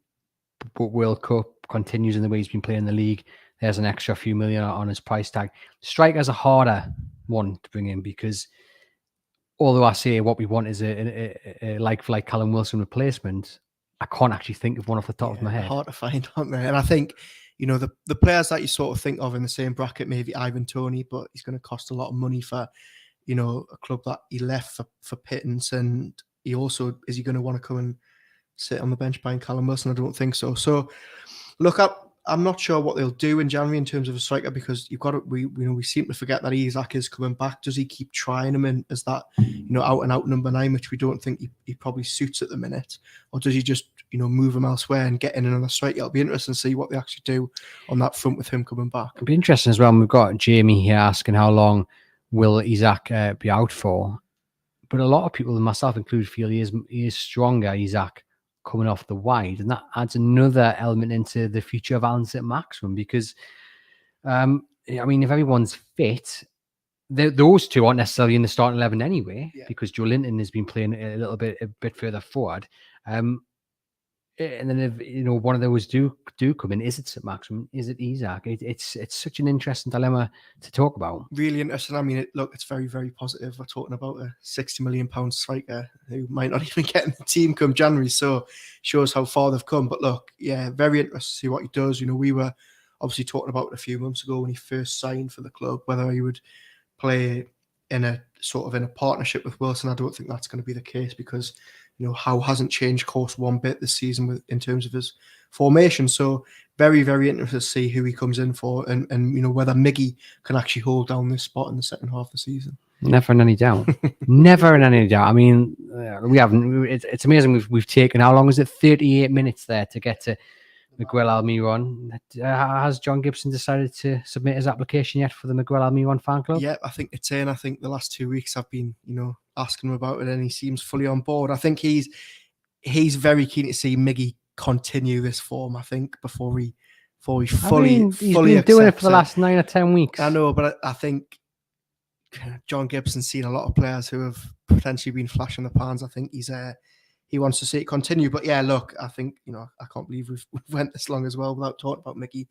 but World Cup continues in the way he's been playing the league. There's an extra few million on his price tag. Striker's a harder one to bring in because although I say what we want is a like Callum Wilson replacement, I can't actually think of one off the top of my head. Hard to find, aren't they? And I think, the players that you sort of think of in the same bracket, maybe Ivan Toney, but he's going to cost a lot of money for, a club that he left for pittance. And is he going to want to come and sit on the bench behind Callum Wilson? I don't think so. So, look, I'm not sure what they'll do in January in terms of a striker because we seem to forget that Isak is coming back. Does he keep trying him in as that out and out number 9, which we don't think he probably suits at the minute, or does he just move him elsewhere and get in another striker? It'll be interesting to see what they actually do on that front with him coming back. It'll be interesting as well. We've got Jamie here asking how long will Isak be out for, but a lot of people, myself included, feel he is stronger, Isak, coming off the wide, and that adds another element into the future of Alan St-Maximum because if everyone's fit, those two aren't necessarily in the starting 11 anyway, because Joe Linton has been playing a bit further forward, and then if one of those do come in, is it St-Maximum, is it Isak? It's such an interesting dilemma to talk about. Really interesting. I mean, it's very, very positive. We're talking about a £60 million striker who might not even get in the team come January, so shows how far they've come. But look, very interesting to see what he does. We were obviously talking about it a few months ago when he first signed for the club, whether he would play in a partnership with Wilson. I don't think that's going to be the case because Howe hasn't changed course one bit this season in terms of his formation. So very, very interested to see who he comes in for and whether Miggy can actually hold down this spot in the second half of the season. Never in any doubt. Never in any doubt. I mean, we haven't. It's amazing. We've taken, how long is it? 38 minutes there to get to Miguel Almiron. Has John Gibson decided to submit his application yet for the Miguel Almiron fan club? Yeah, I think it's in. I think the last 2 weeks I've been, asking him about it, and he seems fully on board. I think he's very keen to see Miggy continue this form. I think before he fully he's been doing it for the last 9 or 10 weeks. I know, but I think John Gibson's seen a lot of players who have potentially been flashing the pans. I think he wants to see it continue. But yeah, look, I think I can't believe we've went this long as well without talking about Miggy,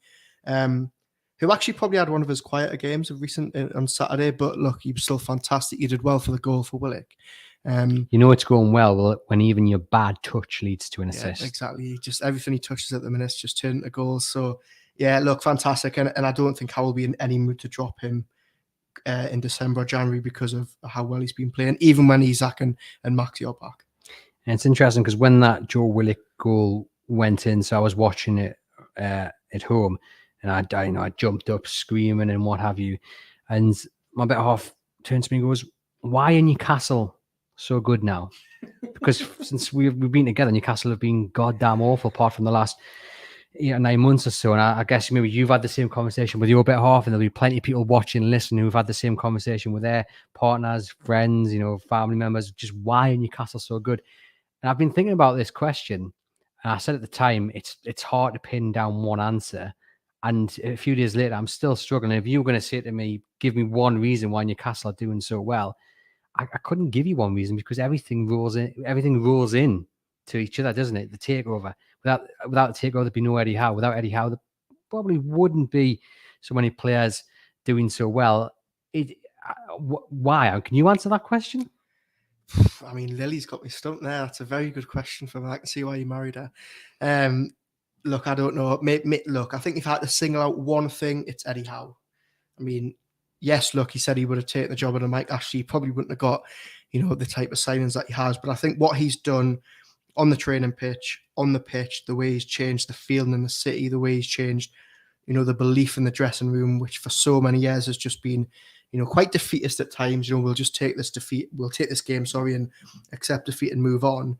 who actually probably had one of his quieter games of recent on Saturday. But look, he was still fantastic. He did well for the goal for Willock. It's going well when even your bad touch leads to an assist. Exactly. Just everything he touches at the minute just turned into goals. So yeah, look, fantastic. And I don't think Howe will be in any mood to drop him in December or January because of how well he's been playing, even when Isak and Maxi are back. And it's interesting because when that Joe Willock goal went in, so I was watching it at home, and I jumped up screaming and what have you. And my better half turns to me and goes, "Why are Newcastle so good now?" Because since we've been together, Newcastle have been goddamn awful apart from the last 8 or 9 months or so. And I guess maybe you've had the same conversation with your better half, and there'll be plenty of people watching and listening who've had the same conversation with their partners, friends, family members. Just why are Newcastle so good? And I've been thinking about this question, and I said at the time, it's hard to pin down one answer. And a few days later, I'm still struggling. If you were going to say to me, give me one reason why Newcastle are doing so well, I couldn't give you one reason because everything rolls in to each other, doesn't it? The takeover. Without the takeover, there'd be no Eddie Howe. Without Eddie Howe, there probably wouldn't be so many players doing so well. Why? Can you answer that question? I mean, Lily's got me stumped there. That's a very good question for me. I can see why you married her. Look, I don't know. Look, I think if I had to single out one thing, it's Eddie Howe. I mean, yes, look, he said he would have taken the job under Mike Ashley. He probably wouldn't have got, the type of signings that he has. But I think what he's done on the training pitch, on the pitch, the way he's changed the feeling in the city, the way he's changed, the belief in the dressing room, which for so many years has just been, quite defeatist at times. We'll just take this defeat, we'll take this game, and accept defeat and move on.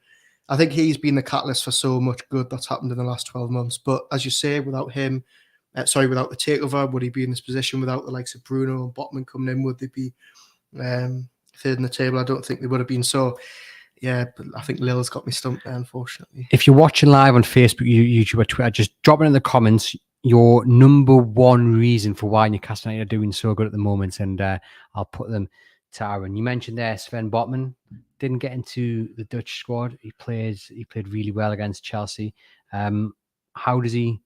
I think he's been the catalyst for so much good that's happened in the last 12 months. But as you say, without him, without the takeover, would he be in this position? Without the likes of Bruno and Botman coming in, would they be third in the table? I don't think they would have been. So, yeah, but I think Lille's got me stumped there, unfortunately. If you're watching live on Facebook, YouTube, or Twitter, just drop it in the comments your number one reason for why Newcastle United are doing so good at the moment, and I'll put them to Aaron. You mentioned there Sven Botman didn't get into the Dutch squad. He played really well against Chelsea. How does he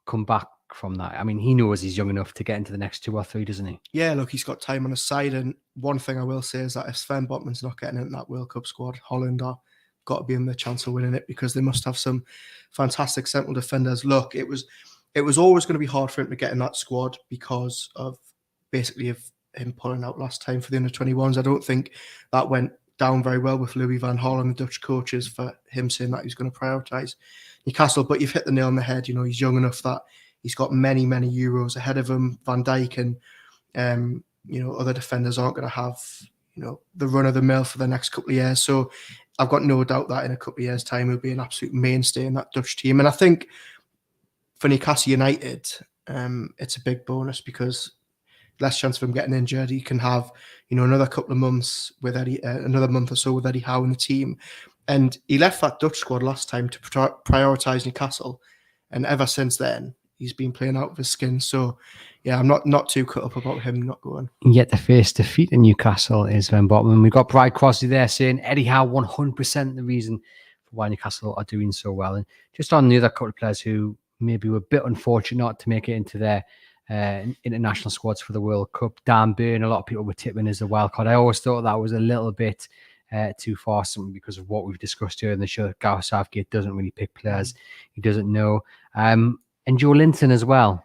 come back from that? I mean, he knows he's young enough to get into the next 2 or 3, doesn't he? Yeah, look, he's got time on his side. And one thing I will say is that if Sven Botman's not getting in that World Cup squad, Holland are got to be in the chance of winning it, because they must have some fantastic central defenders. Look, it was always going to be hard for him to get in that squad because of basically of him pulling out last time for the under-21s. I don't think that went down very well with Louis van Gaal and the Dutch coaches for him saying that he's going to prioritise Newcastle. But you've hit the nail on the head. You know, he's young enough that he's got many, many Euros ahead of him. Van Dijk and other defenders aren't going to have the run of the mill for the next couple of years. So I've got no doubt that in a couple of years' time he'll be an absolute mainstay in that Dutch team. And I think for Newcastle United, it's a big bonus because less chance of him getting injured. He can have another couple of months with Eddie, another month or so with Eddie Howe in the team. And he left that Dutch squad last time to prioritise Newcastle, and ever since then he's been playing out of his skin. So yeah, I'm not too cut up about him not going. Yet the first defeat in Newcastle is Sven Botman. We've got Bride Crossley there saying Eddie Howe 100% the reason for why Newcastle are doing so well. And just on the other couple of players who maybe were a bit unfortunate not to make it into their international squads for the World Cup, Dan Burn, a lot of people were tipping as a wild card. I always thought that was a little bit too far, simply because of what we've discussed here in the show. Gareth Southgate doesn't really pick players he doesn't know. And Joe Linton as well.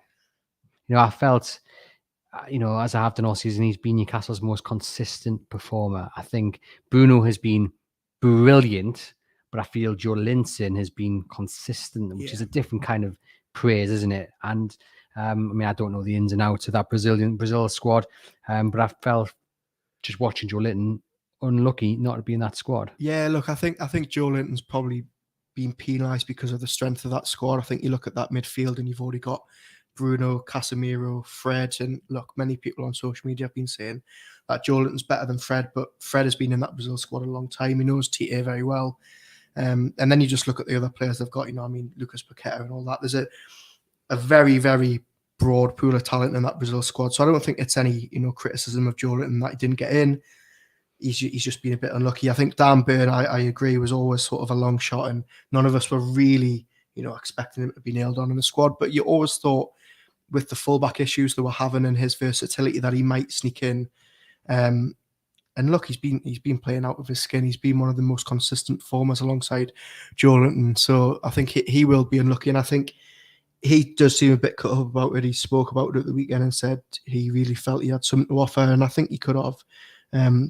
I felt, as I have done all season, he's been Newcastle's most consistent performer. I think Bruno has been brilliant, but I feel Joe Linton has been consistent, which is a different kind of praise, isn't it? And I don't know the ins and outs of that Brazil squad, but I felt just watching Joe Linton unlucky not to be in that squad. Yeah, look, I think Joe Linton's probably been penalised because of the strength of that squad. I think you look at that midfield and you've already got Bruno, Casemiro, Fred, and look, many people on social media have been saying that Joe Linton's better than Fred, but Fred has been in that Brazil squad a long time. He knows Tite very well. And then you just look at the other players they've got, Lucas Paqueta and all that. There's a very, very broad pool of talent in that Brazil squad. So I don't think it's any, criticism of Joe Linton that he didn't get in. He's just been a bit unlucky. I think Dan Burn, I agree, was always sort of a long shot, and none of us were really, expecting him to be nailed on in the squad. But you always thought with the fullback issues they were having and his versatility that he might sneak in. And look, he's been playing out of his skin. He's been one of the most consistent performers alongside Joe Linton. So I think he will be unlucky, and I think he does seem a bit cut up about it. He spoke about it at the weekend and said he really felt he had something to offer, and I think he could have.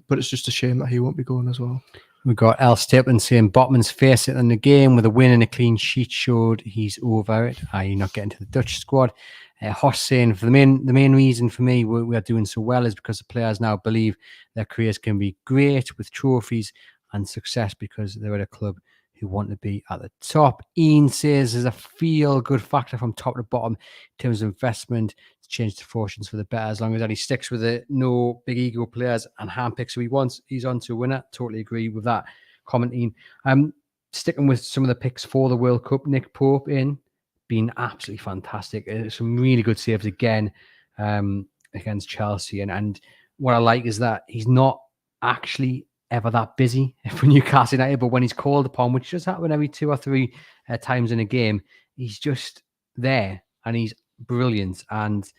But it's just a shame that he won't be going as well. We've got El Stapleton saying Botman's face it in the game with a win and a clean sheet showed he's over it, i.e. not getting to the Dutch squad. Hosh saying for the main reason for me we are doing so well is because the players now believe their careers can be great with trophies and success because they're at a club who want to be at the top. Ian says there's a feel-good factor from top to bottom in terms of investment to change the fortunes for the better, as long as he sticks with it. No big ego players and handpicks who he wants. He's on to a winner. Totally agree with that comment, Ian. Sticking with some of the picks for the World Cup, Nick Pope been absolutely fantastic. Some really good saves again against Chelsea. And what I like is that he's not actually ever that busy for Newcastle United, but when he's called upon, which does happen every 2 or 3 times in a game, he's just there and he's brilliant. And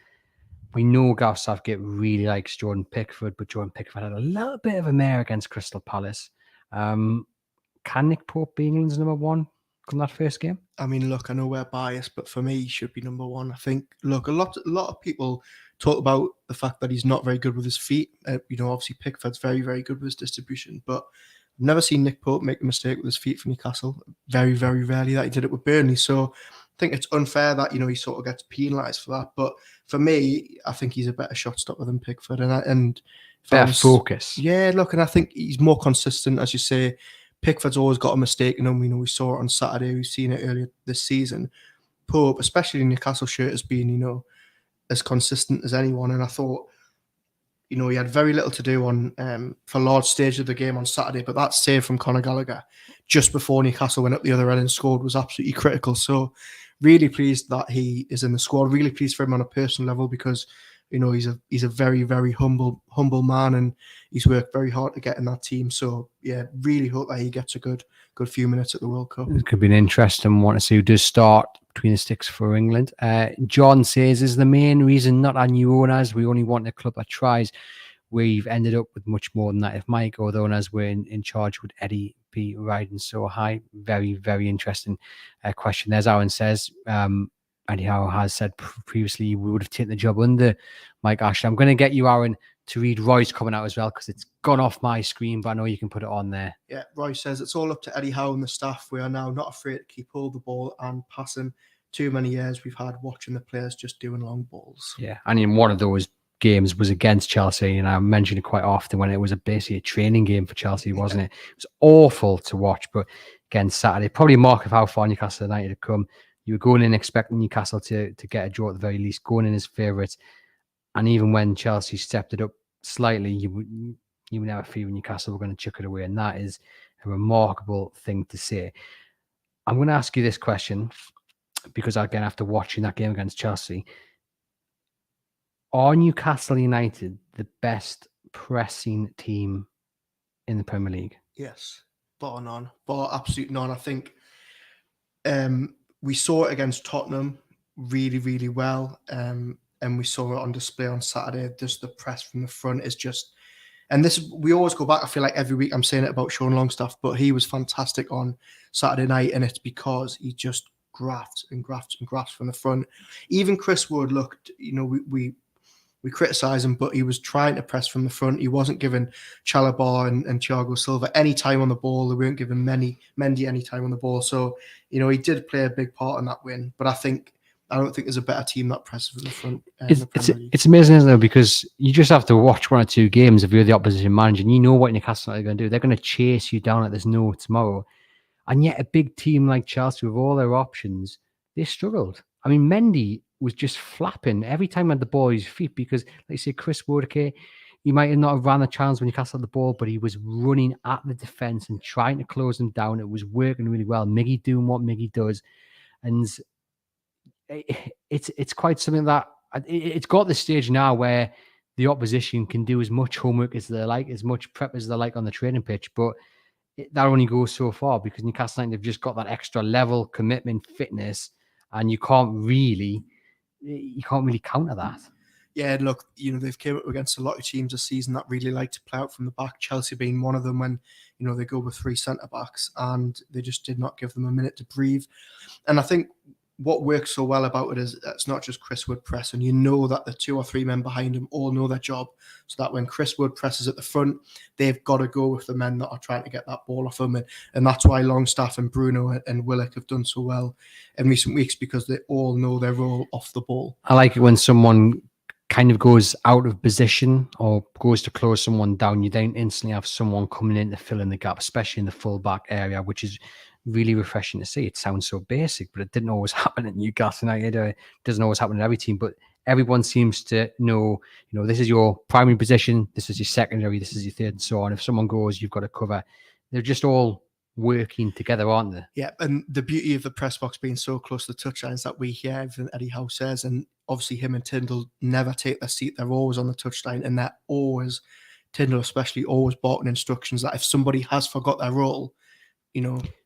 we know Gareth Southgate really likes Jordan Pickford, but Jordan Pickford had a little bit of a mare against Crystal Palace. Can Nick Pope be England's number one from that first game? I mean, look, I know we're biased, but for me, he should be number one. I think, look, a lot of people talk about the fact that he's not very good with his feet. Obviously Pickford's very, very good with his distribution, but I've never seen Nick Pope make a mistake with his feet for Newcastle. Very, very rarely that he did it with Burnley. So I think it's unfair that, he sort of gets penalised for that. But for me, I think he's a better shot stopper than Pickford. And better focus. Yeah, look, and I think he's more consistent, as you say. Pickford's always got a mistake in him. We saw it on Saturday. We've seen it earlier this season. Pope, especially in Newcastle shirt, has been, as consistent as anyone. And I thought, he had very little to do on for large stage of the game on Saturday, but that save from Conor Gallagher just before Newcastle went up the other end and scored was absolutely critical. So really pleased that he is in the squad. Really pleased for him on a personal level because he's a very, very humble man, and he's worked very hard to get in that team. So yeah, really hope that he gets a good few minutes at the World Cup. It could be an interesting one to see who does start between the sticks for England. John says, is the main reason not our new owners? We only want a club that tries. We've ended up with much more than that. If Mike or the owners were in charge, would Eddie be riding so high? Very, very interesting question. There's Aaron says, Eddie Howe has said previously we would have taken the job under Mike Ashley. I'm going to get you, Aaron, to read Roy's coming out as well because it's gone off my screen, but I know you can put it on there. Yeah, Roy says it's all up to Eddie Howe and the staff. We are now not afraid to keep hold of the ball and passing. Too many years we've had watching the players just doing long balls. Yeah, and in one of those games was against Chelsea, and I mention it quite often when it was basically a training game for Chelsea, wasn't it? It was awful to watch, but again, Saturday, probably a mark of how far Newcastle United had come. You were going in expecting Newcastle to get a draw at the very least, going in as favourites. And even when Chelsea stepped it up slightly, you would never feel Newcastle were going to chuck it away. And that is a remarkable thing to say. I'm going to ask you this question because, again, after watching that game against Chelsea, are Newcastle United the best pressing team in the Premier League? Yes, bar none. Bar absolute none. I think we saw it against Tottenham really, really well. And we saw it on display on Saturday. Just the press from the front is just, and this, we always go back. I feel like every week I'm saying it about Sean Longstaff, but he was fantastic on Saturday night. And it's because he just grafts and grafts and grafts from the front. Even Chris Wood looked, we criticise him, but he was trying to press from the front. He wasn't giving Chalobah and Thiago Silva any time on the ball. They weren't giving Mendy any time on the ball. So, he did play a big part in that win. But I don't think there's a better team that presses from the front. It's amazing, isn't it? Because you just have to watch one or two games if you're the opposition manager and you know what Newcastle are going to do. They're going to chase you down like there's no tomorrow. And yet a big team like Chelsea with all their options, they struggled. I mean, Mendy was just flapping every time he had the ball at his feet because, like you say, Chris Wood, okay, he might have not have ran the chance when Newcastle had the ball, but he was running at the defence and trying to close them down. It was working really well. Miggy doing what Miggy does. And it's quite something that it's got the stage now where the opposition can do as much homework as they like, as much prep as they like on the training pitch, but that only goes so far because Newcastle United have just got that extra level, commitment, fitness, and you can't really counter that. Yeah, look, they've came up against a lot of teams this season that really like to play out from the back. Chelsea being one of them when, they go with 3 centre-backs and they just did not give them a minute to breathe. And I think what works so well about it is it's not just Chris Wood pressing. You know that the 2 or 3 men behind him all know their job. So that when Chris Wood presses at the front, they've got to go with the men that are trying to get that ball off him. And that's why Longstaff and Bruno and Willock have done so well in recent weeks because they all know their role off the ball. I like it when someone kind of goes out of position or goes to close someone down. You don't instantly have someone coming in to fill in the gap, especially in the full-back area, which is really refreshing to see. It sounds so basic, but it didn't always happen at Newcastle United. It doesn't always happen in every team, but everyone seems to know, this is your primary position, this is your secondary, this is your third, and so on. If someone goes, you've got to cover. They're just all working together, aren't they? Yeah, and the beauty of the press box being so close to the touchlines that we hear everything Eddie Howe says, and obviously him and Tyndall never take their seat. They're always on the touchline, and they're always, Tyndall especially, always barking instructions that if somebody has forgot their role,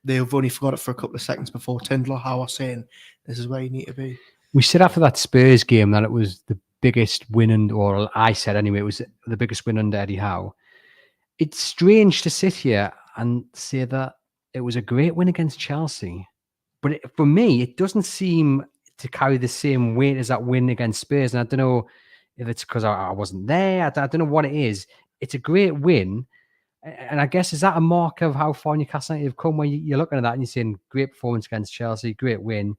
they've only forgot it for a couple of seconds before Tyndall or Howe are saying, this is where you need to be. We said after that Spurs game that it was the biggest win, or I said anyway, it was the biggest win under Eddie Howe. It's strange to sit here and say that it was a great win against Chelsea. But for me, it doesn't seem to carry the same weight as that win against Spurs. And I don't know if it's because I wasn't there. I don't know what it is. It's a great win. And I guess, is that a mark of how far Newcastle United have come when you're looking at that and you're saying great performance against Chelsea, great win?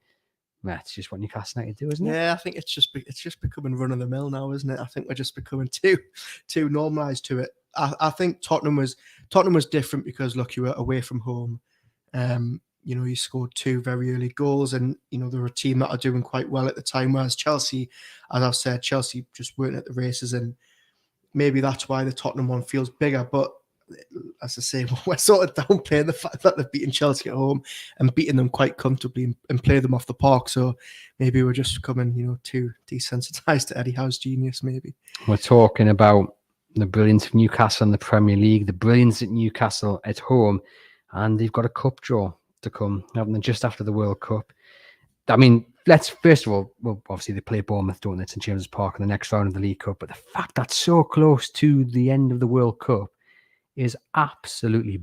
That's just what Newcastle United do, isn't it? Yeah, I think it's just becoming run of the mill now, isn't it? I think we're just becoming too normalised to it. I think Tottenham was different because look, you were away from home. You scored 2 very early goals, and they were a team that are doing quite well at the time. Whereas Chelsea, as I've said, Chelsea just weren't at the races, and maybe that's why the Tottenham one feels bigger. But as I say, we're sort of downplaying the fact that they've beaten Chelsea at home and beaten them quite comfortably and play them off the park. So maybe we're just becoming, too desensitized to Eddie Howe's genius. Maybe we're talking about the brilliance of Newcastle in the Premier League, the brilliance at Newcastle at home, and they've got a cup draw to come, haven't they, just after the World Cup. I mean, let's first of all, well, obviously they play Bournemouth, don't they, at St James's Park in the next round of the League Cup, but the fact that's so close to the end of the World Cup is absolutely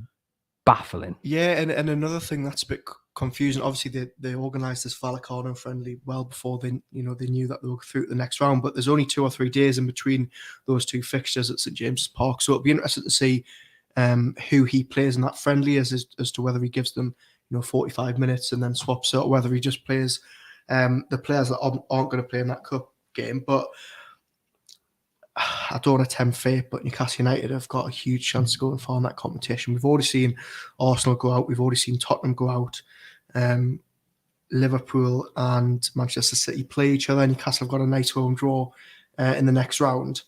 baffling. Yeah, and another thing that's a bit confusing. Obviously, they organised this Vallecano friendly well before they knew that they were through to the next round. But there's only 2 or 3 days in between those 2 fixtures at St James's Park, so it'll be interesting to see who he plays in that friendly as to whether he gives them 45 minutes and then swaps out, or whether he just plays the players that aren't going to play in that cup game. But I don't want to tempt fate, but Newcastle United have got a huge chance of going far in that competition. We've already seen Arsenal go out. We've already seen Tottenham go out. Liverpool and Manchester City play each other. Newcastle have got a nice home draw in the next round.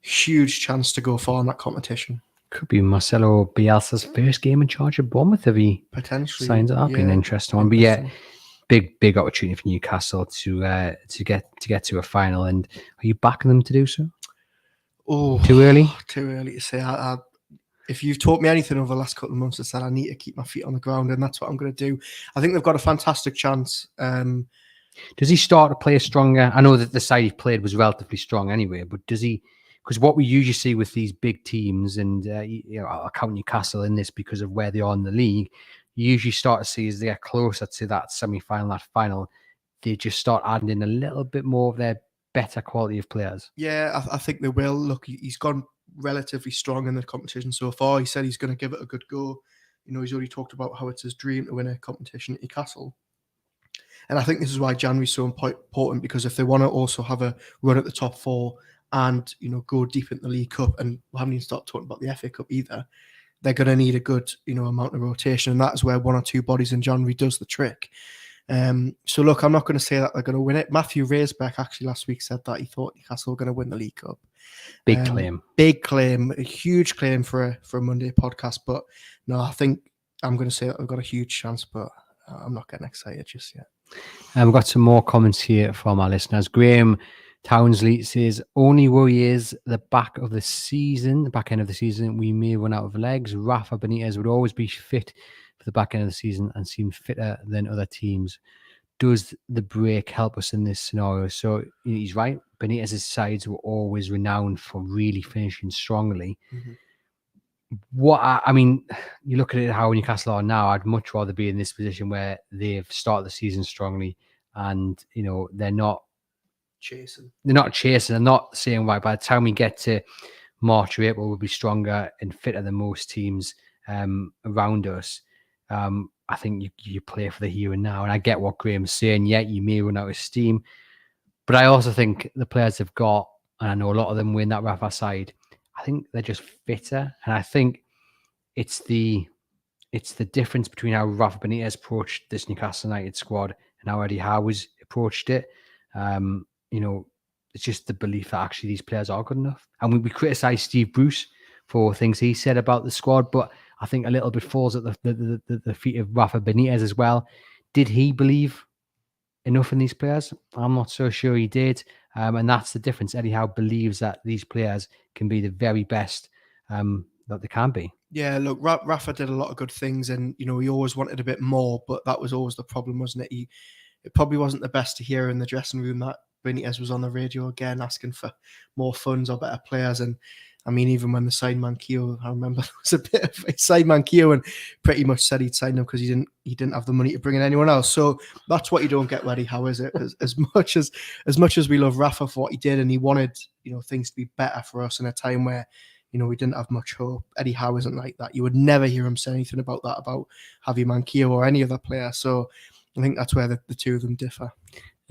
Huge chance to go far in that competition. Could be Marcelo Bielsa's first game in charge of Bournemouth if he potentially signs it up. That'd be an interesting one. But yeah, big opportunity for Newcastle to get to a final. And are you backing them to do so? Oh, too early? Too early to say. If you've taught me anything over the last couple of months, I said I need to keep my feet on the ground, and that's what I'm going to do. I think they've got a fantastic chance. Does he start to play stronger? I know that the side he played was relatively strong anyway, but does he? Because what we usually see with these big teams, and I'll count Newcastle in this because of where they are in the league, you usually start to see as they get closer to that semi-final, that final, they just start adding in a little bit more of their better quality of players. Yeah, I think they will. Look, he's gone relatively strong in the competition so far. He said he's going to give it a good go. He's already talked about how it's his dream to win a competition at Newcastle. And I think this is why January is so important, because if they want to also have a run at the top 4 and go deep into the League Cup, and we haven't even started talking about the FA Cup either, they're going to need a good amount of rotation, and that's where 1 or 2 bodies in January does the trick. So look, I'm not going to say that they're going to win it. Matthew Raisbeck actually last week said that he thought Newcastle were going to win the League Cup. Big claim, a huge claim for a Monday podcast. But no, I think I'm going to say that they've got a huge chance, but I'm not getting excited just yet. We've got some more comments here from our listeners. Graham Townsley says, only worry is the back end of the season, we may run out of legs. Rafa Benitez would always be fit for the back end of the season and seem fitter than other teams. Does the break help us in this scenario? So he's right. Benitez's sides were always renowned for really finishing strongly. Mm-hmm. You look at it how Newcastle are now. I'd much rather be in this position where they've started the season strongly and they're not chasing. They're not saying, right, by the time we get to March or April, we'll be stronger and fitter than most teams around us. I think you play for the here and now. And I get what Graham's saying. Yeah, you may run out of steam. But I also think the players have got, and I know a lot of them win that Rafa side, I think they're just fitter. And I think it's the difference between how Rafa Benitez approached this Newcastle United squad and how Eddie Howe has approached it. It's just the belief that actually these players are good enough. And we criticise Steve Bruce for things he said about the squad, but I think a little bit falls at the feet of Rafa Benitez as well. Did he believe enough in these players? I'm not so sure he did. And that's the difference. Eddie Howe believes that these players can be the very best that they can be. Yeah, look, Rafa did a lot of good things, and he always wanted a bit more, but that was always the problem, wasn't it? It probably wasn't the best to hear in the dressing room that Benitez was on the radio again asking for more funds or better players. And I mean, even when they signed Manquillo, I remember there was a bit of a signed Manquillo and pretty much said he'd signed him because he didn't have the money to bring in anyone else. So that's what you don't get with Eddie Howe, is it? As much as we love Rafa for what he did, and he wanted things to be better for us in a time where we didn't have much hope. Eddie Howe isn't like that. You would never hear him say anything about that about Javi Manquillo or any other player. So I think that's where the two of them differ.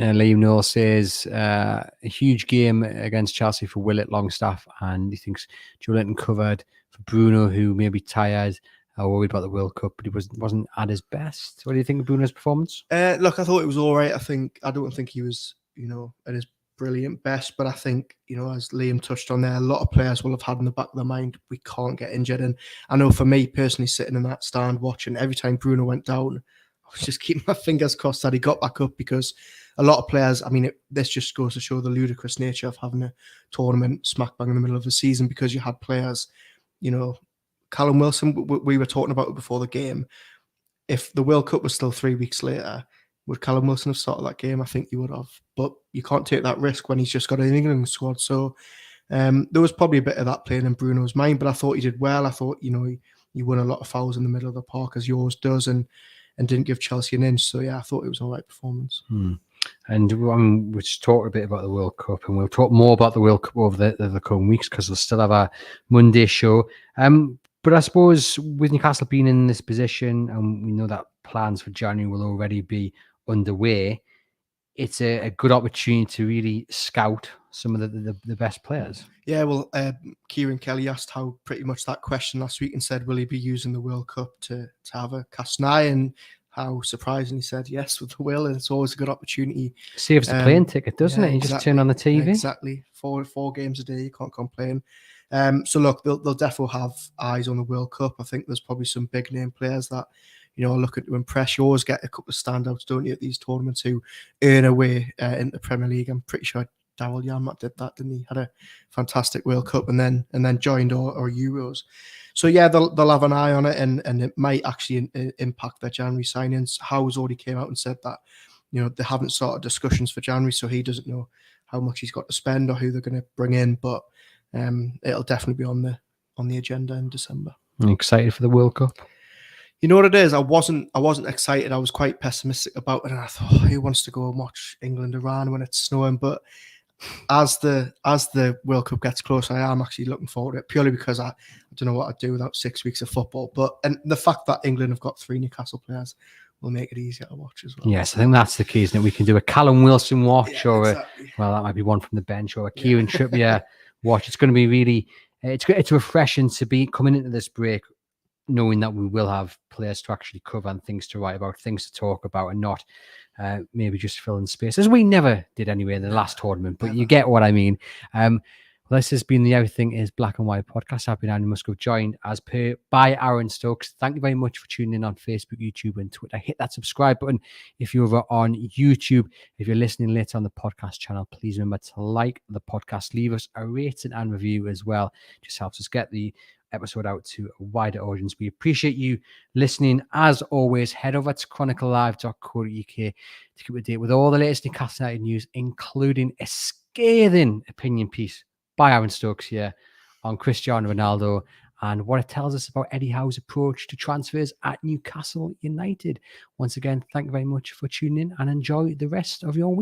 Liam Noel says a huge game against Chelsea for Willett Longstaff, and he thinks Joe Linton covered for Bruno, who may be tired or worried about the World Cup, but he wasn't at his best. What do you think of Bruno's performance? Look, I thought it was all right. I don't think he was, at his brilliant best, but I think, as Liam touched on there, a lot of players will have had in the back of their mind, we can't get injured. And I know for me personally, sitting in that stand watching, every time Bruno went down, I was just keeping my fingers crossed that he got back up, because a lot of players, this just goes to show the ludicrous nature of having a tournament smack bang in the middle of the season, because you had players, Callum Wilson, we were talking about it before the game. If the World Cup was still 3 weeks later, would Callum Wilson have started that game? I think he would have. But you can't take that risk when he's just got an England squad. So there was probably a bit of that playing in Bruno's mind, but I thought he did well. I thought, he won a lot of fouls in the middle of the park, as yours does, and didn't give Chelsea an inch. So, yeah, I thought it was all right performance. And we just talked a bit about the World Cup, and we'll talk more about the World Cup over the coming weeks, because we'll still have our Monday show. But I suppose with Newcastle being in this position, and we know that plans for January will already be underway, it's a good opportunity to really scout some of the best players. Yeah, well, Kieran Kelly asked how pretty much that question last week and said, will he be using the World Cup to have a cast an eye? And how surprisingly said yes with the will, and it's always a good opportunity. Saves the plane ticket, doesn't it? You just turn on the TV. Exactly. Four games a day, you can't complain. So look, they'll definitely have eyes on the World Cup. I think there's probably some big name players that, are looking to impress. You always get a couple of standouts, don't you, at these tournaments, who earn a way into the Premier League. I'm pretty sure Daryl Janmaat did that, didn't he? Had a fantastic World Cup and then joined or Euros. So yeah, they'll have an eye on it, and it might actually impact their January signings. Howe's already came out and said that, they haven't started discussions for January, so he doesn't know how much he's got to spend or who they're going to bring in, but it'll definitely be on the agenda in December. I'm excited for the World Cup. You know what it is? I wasn't excited. I was quite pessimistic about it, and I thought, who wants to go and watch England-Iran when it's snowing? But as the World Cup gets closer, I am actually looking forward to it, purely because I don't know what I'd do without 6 weeks of football. And the fact that England have got 3 Newcastle players will make it easier to watch as well. Yes, I think that's the key, isn't it? We can do a Callum Wilson watch, exactly. That might be one from the bench, or a Kieran Trippier watch. It's going to be really, it's refreshing to be coming into this break knowing that we will have players to actually cover and things to write about, things to talk about, and not maybe just fill in space, as we never did anyway in the last tournament, but you get what I mean. This has been the Everything is Black and White podcast. I've been Andy Musgrove, joined as per by Aaron Stokes. Thank you very much for tuning in on Facebook, YouTube, and Twitter. Hit that subscribe button if you're over on YouTube. If you're listening later on the podcast channel, please remember to like the podcast, leave us a rating and review as well. Just helps us get the episode out to a wider audience. We appreciate you listening. As always, head over to chroniclelive.co.uk to keep up to date with all the latest Newcastle United news, including a scathing opinion piece by Aaron Stokes here on Cristiano Ronaldo and what it tells us about Eddie Howe's approach to transfers at Newcastle United. Once again, thank you very much for tuning in, and enjoy the rest of your week.